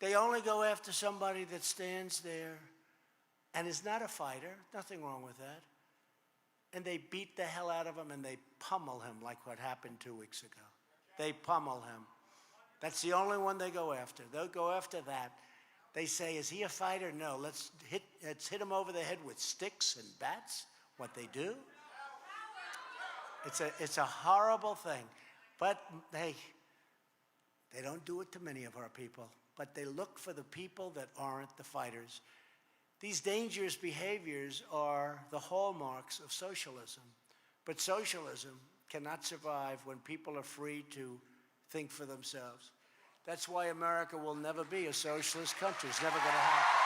Speaker 1: They only go after somebody that stands there and is not a fighter. Nothing wrong with that. And they beat the hell out of him and they pummel him like what happened 2 weeks ago. They pummel him. That's the only one they go after. They'll go after that. They say, is he a fighter? No, let's hit him over the head with sticks and bats, what they do. It's a horrible thing. But they don't do it to many of our people. But they look for the people that aren't the fighters. These dangerous behaviors are the hallmarks of socialism. But socialism cannot survive when people are free to think for themselves. That's why America will never be a socialist country. It's never going to happen.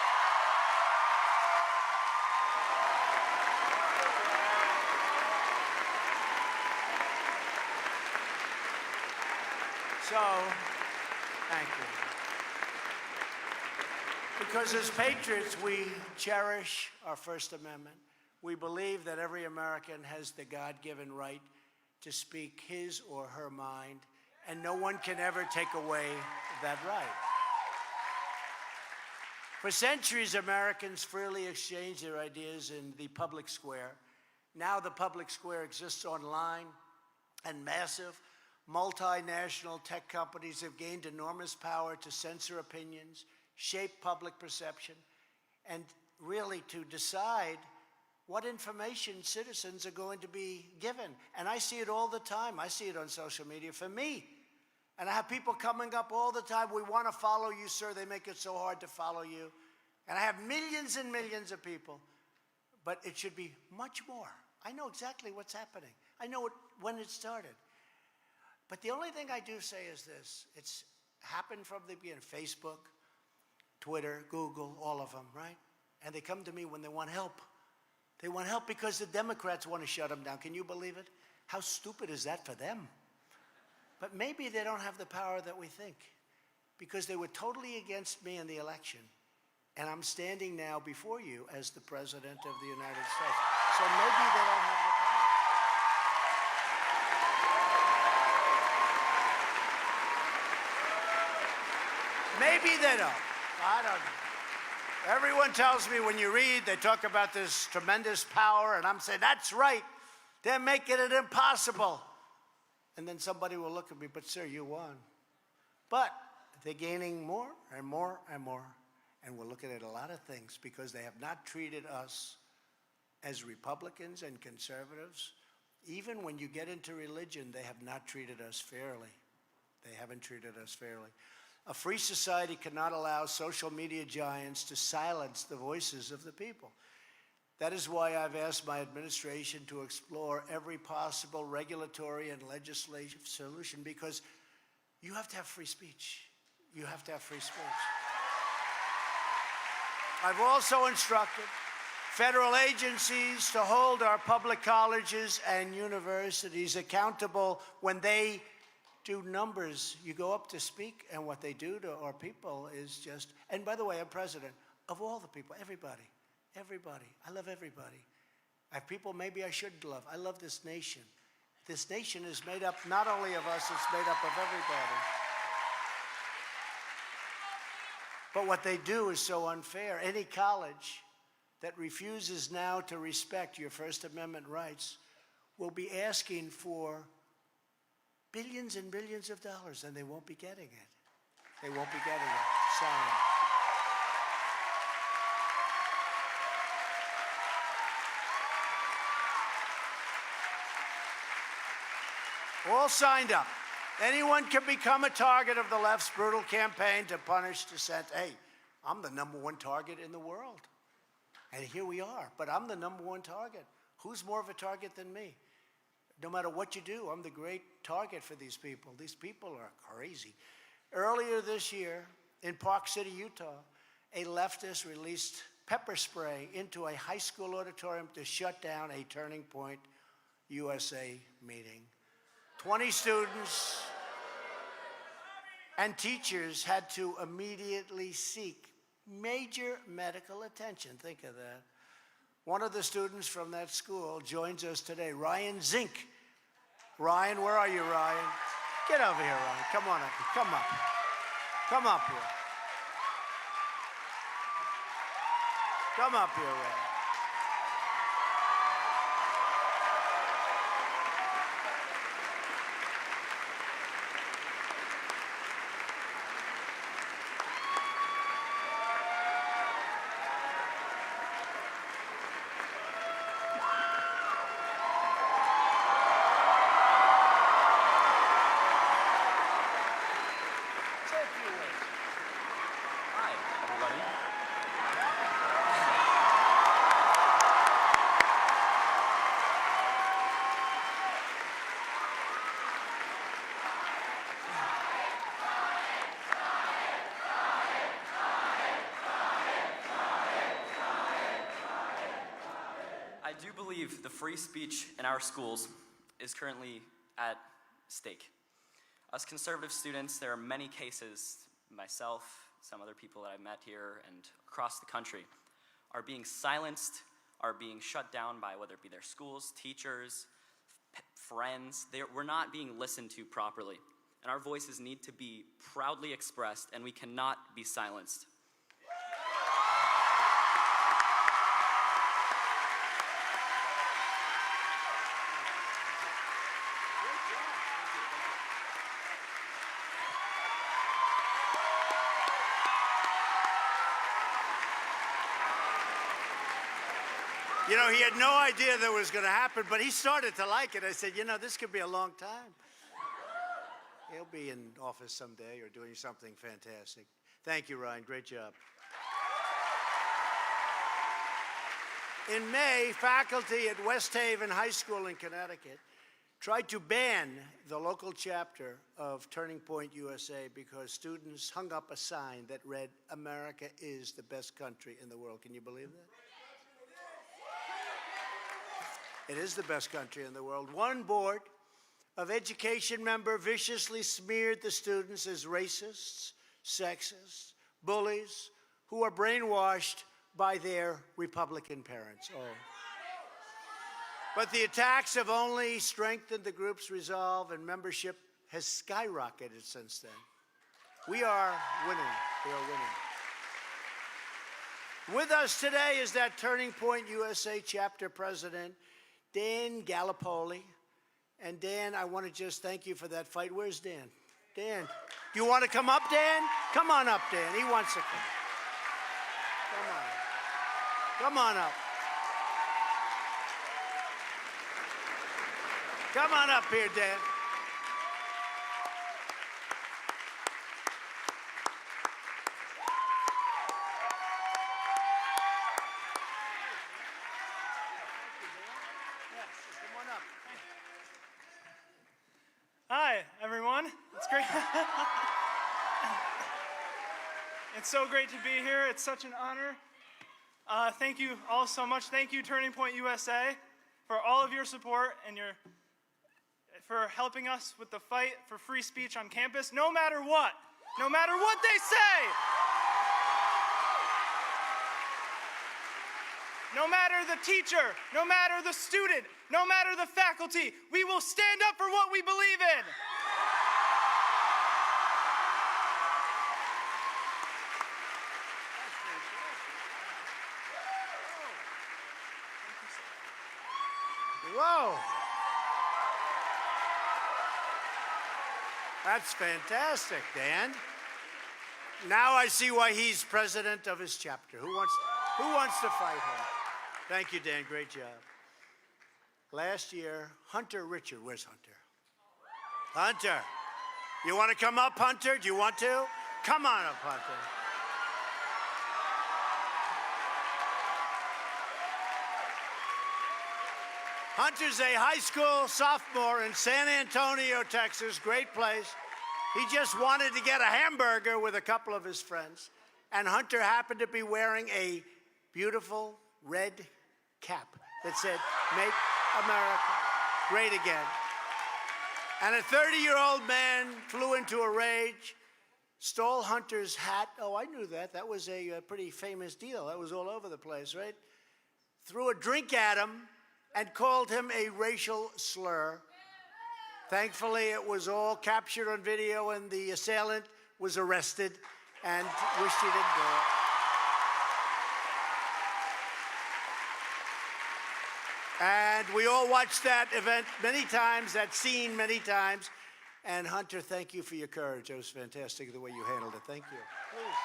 Speaker 1: So, thank you. Because as patriots, we cherish our First Amendment. We believe that every American has the God-given right to speak his or her mind, and no one can ever take away that right. For centuries, Americans freely exchanged their ideas in the public square. Now the public square exists online, and massive multinational tech companies have gained enormous power to censor opinions, shape public perception, and really to decide what information citizens are going to be given. And I see it all the time. I see it on social media for me. And I have people coming up all the time, we want to follow you, sir. They make it so hard to follow you. And I have millions and millions of people. But it should be much more. I know exactly what's happening. I know when it started. But the only thing I do say is this. It's happened from the beginning. Facebook, Twitter, Google, all of them, right? And they come to me when they want help. They want help because the Democrats want to shut them down. Can you believe it? How stupid is that for them? But maybe they don't have the power that we think, because they were totally against me in the election. And I'm standing now before you as the President of the United States. So maybe they don't have the power. Maybe they don't. I don't know. Everyone tells me when you read, they talk about this tremendous power, and I'm saying, that's right. They're making it impossible. And then somebody will look at me, but sir, you won. But they're gaining more and more and more. And we're looking at a lot of things because they have not treated us as Republicans and conservatives. Even when you get into religion, they have not treated us fairly. They haven't treated us fairly. A free society cannot allow social media giants to silence the voices of the people. That is why I've asked my administration to explore every possible regulatory and legislative solution, because you have to have free speech. You have to have free speech. I've also instructed federal agencies to hold our public colleges and universities accountable when they do numbers. You go up to speak, and what they do to our people is just, and by the way, I'm president of all the people, everybody. Everybody. I love everybody. I have people maybe I shouldn't love. I love this nation. This nation is made up not only of us, it's made up of everybody. But what they do is so unfair. Any college that refuses now to respect your First Amendment rights will be asking for billions and billions of dollars, and they won't be getting it. They won't be getting it. Sorry. All signed up. Anyone can become a target of the left's brutal campaign to punish dissent. Hey, I'm the #1 target in the world. And here we are, but I'm the #1 target. Who's more of a target than me? No matter what you do, I'm the great target for these people. These people are crazy. Earlier this year, in Park City, Utah, a leftist released pepper spray into a high school auditorium to shut down a Turning Point USA meeting. 20 students and teachers had to immediately seek major medical attention. Think of that. One of the students from that school joins us today, Ryan Zink. Ryan, where are you, Ryan? Get over here, Ryan. Come on up. Come up. Come up here. Come up here, Ryan.
Speaker 2: I do believe the free speech in our schools is currently at stake. As conservative students, there are many cases, myself, some other people that I've met here and across the country, are being silenced, are being shut down by whether it be their schools, teachers, friends. We're not being listened to properly. And our voices need to be proudly expressed, and we cannot be silenced.
Speaker 1: You know, he had no idea that was going to happen, but he started to like it. I said, you know, this could be a long time. He'll be in office someday or doing something fantastic. Thank you, Ryan. Great job. In May, faculty at West Haven High School in Connecticut tried to ban the local chapter of Turning Point USA because students hung up a sign that read, "America is the best country in the world." Can you believe that? It is the best country in the world. One Board of Education member viciously smeared the students as racists, sexists, bullies, who are brainwashed by their Republican parents. Oh. But the attacks have only strengthened the group's resolve, and membership has skyrocketed since then. We are winning. We are winning. With us today is that Turning Point USA chapter president, Dan Gallup. And Dan, I want to just thank you for that fight. Where's Dan? Dan, do you want to come up, Dan? Come on up, Dan. He wants to come. Come on. Come on up. Come on up here, Dan.
Speaker 3: Hi, everyone. It's great. It's so great to be here. It's such an honor. Thank you all so much. Thank you, Turning Point USA, for all of your support and for helping us with the fight for free speech on campus, no matter what they say. No matter the teacher, no matter the student, no matter the faculty, we will stand up for what we believe in.
Speaker 1: Whoa. That's fantastic, Dan. Now I see why he's president of his chapter. Who wants to fight him? Thank you, Dan. Great job. Last year, Hunter Richard. Where's Hunter? Hunter. You want to come up, Hunter? Do you want to? Come on up, Hunter. Hunter's a high school sophomore in San Antonio, Texas. Great place. He just wanted to get a hamburger with a couple of his friends. And Hunter happened to be wearing a beautiful red cap that said, "Make America Great Again." And a 30-year-old man flew into a rage, stole Hunter's hat. Oh, I knew that. That was a pretty famous deal. That was all over the place, right? Threw a drink at him and called him a racial slur. Thankfully, it was all captured on video, and the assailant was arrested and wished he didn't do it. And we all watched that event many times, that scene many times. And Hunter, thank you for your courage. It was fantastic the way you handled it. Thank you. Please.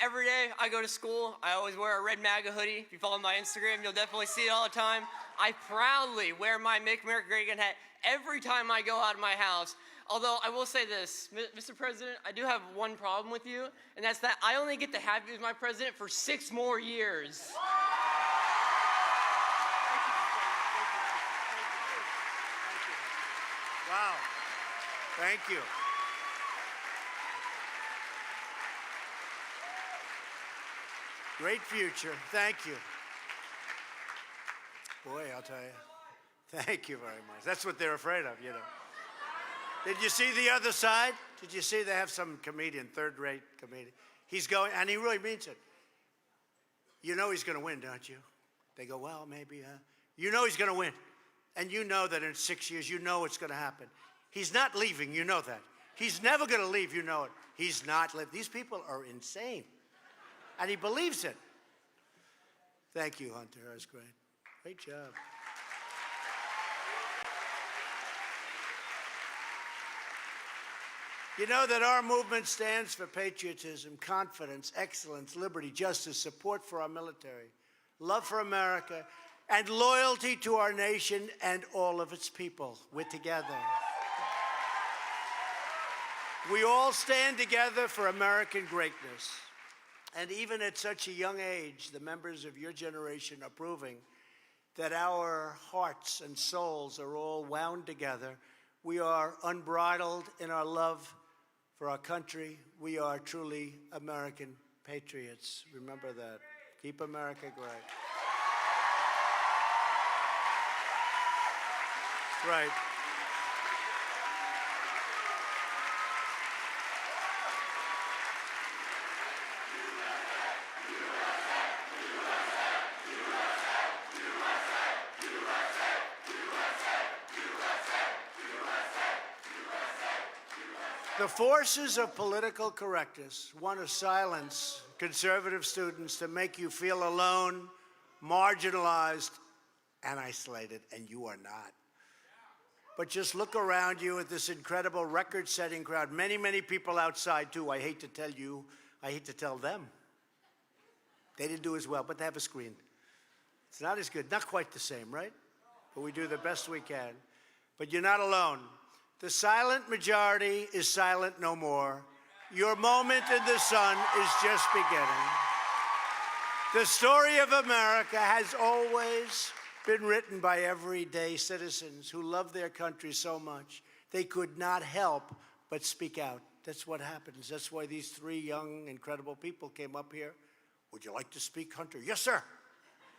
Speaker 4: Every day I go to school, I always wear a red MAGA hoodie. If you follow my Instagram, you'll definitely see it all the time. I proudly wear my Make America Great Again hat every time I go out of my house. Although I will say this, Mr. President, I do have one problem with you, and that's that I only get to have you as my president for 6 more years.
Speaker 1: Wow. Thank you. Great future. Thank you. Boy, I'll tell you. Thank you very much. That's what they're afraid of, you know. Did you see the other side? Did you see they have some comedian, third-rate comedian? He's going, and he really means it. You know he's going to win, don't you? They go, well, maybe. You know he's going to win. And you know that in 6 years, you know it's going to happen. He's not leaving, you know that. He's never going to leave, you know it. He's not leaving. These people are insane. And he believes it. Thank you, Hunter. That was great. Great job. You know that our movement stands for patriotism, confidence, excellence, liberty, justice, support for our military, love for America, and loyalty to our nation and all of its people. We're together. We all stand together for American greatness. And even at such a young age, the members of your generation are proving that our hearts and souls are all wound together. We are unbridled in our love for our country. We are truly American patriots. Remember that. Keep America great. Right. The forces of political correctness want to silence conservative students to make you feel alone, marginalized, and isolated, and you are not. But just look around you at this incredible record-setting crowd. Many, many people outside, too. I hate to tell you, I hate to tell them. They didn't do as well, but they have a screen. It's not as good, not quite the same, right? But we do the best we can. But you're not alone. The silent majority is silent no more. Your moment in the sun is just beginning. The story of America has always been written by everyday citizens who love their country so much they could not help but speak out. That's what happens. That's why these three young, incredible people came up here. Would you like to speak, Hunter? Yes, sir.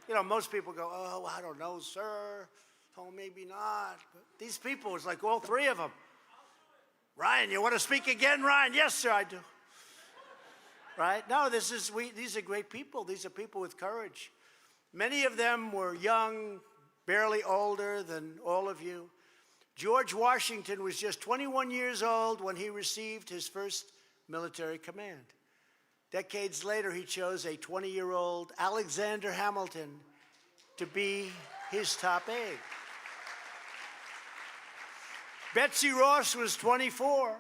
Speaker 1: You know, most people go, oh, I don't know, sir. Oh, maybe not. But these people, it's like all three of them. Ryan, you want to speak again, Ryan? Yes, sir, I do. Right? No, these are great people. These are people with courage. Many of them were young, barely older than all of you. George Washington was just 21 years old when he received his first military command. Decades later, he chose a 20-year-old Alexander Hamilton to be his top aide. Betsy Ross was 24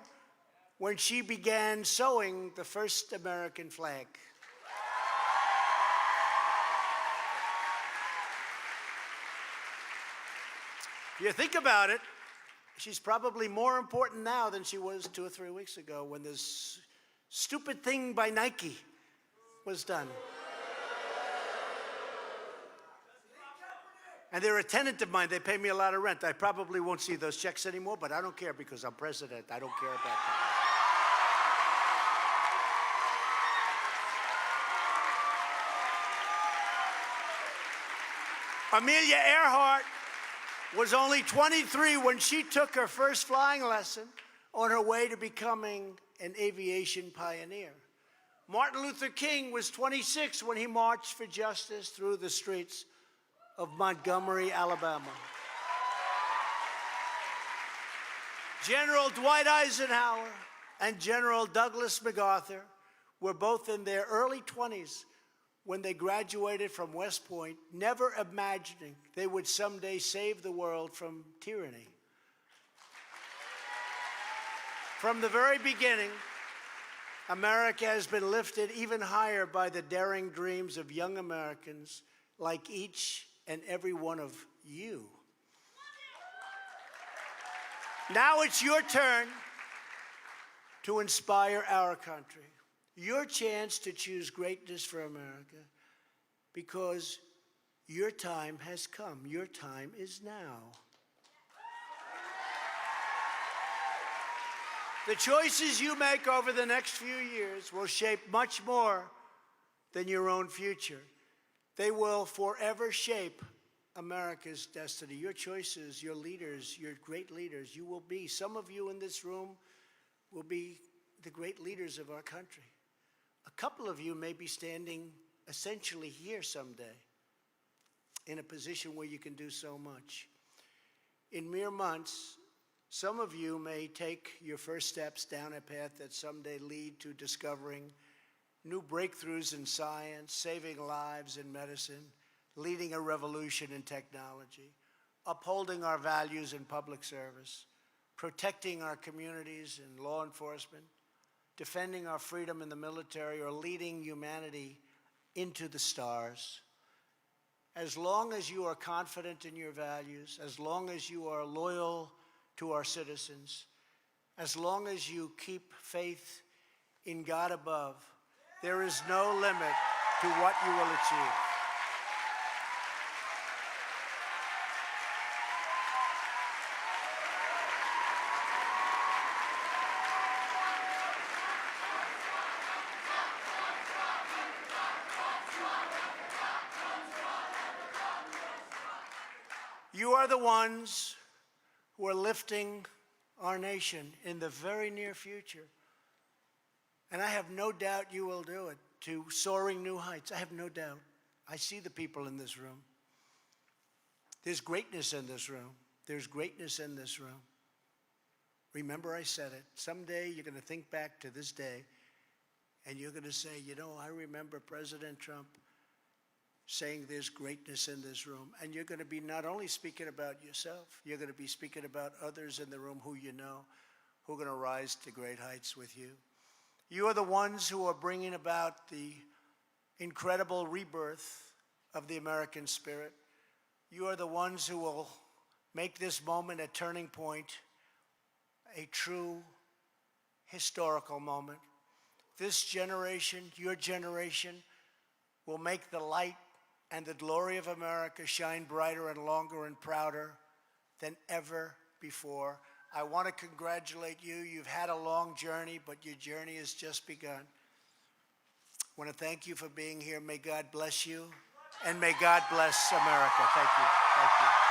Speaker 1: when she began sewing the first American flag. If you think about it, she's probably more important now than she was 2 or 3 weeks ago when this stupid thing by Nike was done. And they're a tenant of mine. They pay me a lot of rent. I probably won't see those checks anymore, but I don't care because I'm president. I don't care about that. Amelia Earhart was only 23 when she took her first flying lesson on her way to becoming an aviation pioneer. Martin Luther King was 26 when he marched for justice through the streets of Montgomery, Alabama. General Dwight Eisenhower and General Douglas MacArthur were both in their early 20s when they graduated from West Point, never imagining they would someday save the world from tyranny. From the very beginning, America has been lifted even higher by the daring dreams of young Americans like each and every one of you. Now it's your turn to inspire our country. Your chance to choose greatness for America, because your time has come. Your time is now. The choices you make over the next few years will shape much more than your own future. They will forever shape America's destiny. Your choices, your leaders, your great leaders, you will be. Some of you in this room will be the great leaders of our country. A couple of you may be standing essentially here someday in a position where you can do so much. In mere months, some of you may take your first steps down a path that someday lead to discovering new breakthroughs in science, saving lives in medicine, leading a revolution in technology, upholding our values in public service, protecting our communities in law enforcement, defending our freedom in the military, or leading humanity into the stars. As long as you are confident in your values, as long as you are loyal to our citizens, as long as you keep faith in God above, there is no limit to what you will achieve. You are the ones who are lifting our nation in the very near future. And I have no doubt you will do it to soaring new heights. I have no doubt. I see the people in this room. There's greatness in this room. There's greatness in this room. Remember, I said it. Someday you're going to think back to this day and you're going to say, you know, I remember President Trump saying there's greatness in this room. And you're going to be not only speaking about yourself, you're going to be speaking about others in the room who you know, who are going to rise to great heights with you. You are the ones who are bringing about the incredible rebirth of the American spirit. You are the ones who will make this moment a turning point, a true historical moment. This generation, your generation, will make the light and the glory of America shine brighter and longer and prouder than ever before. I want to congratulate you. You've had a long journey, but your journey has just begun. I want to thank you for being here. May God bless you, and may God bless America. Thank you. Thank you.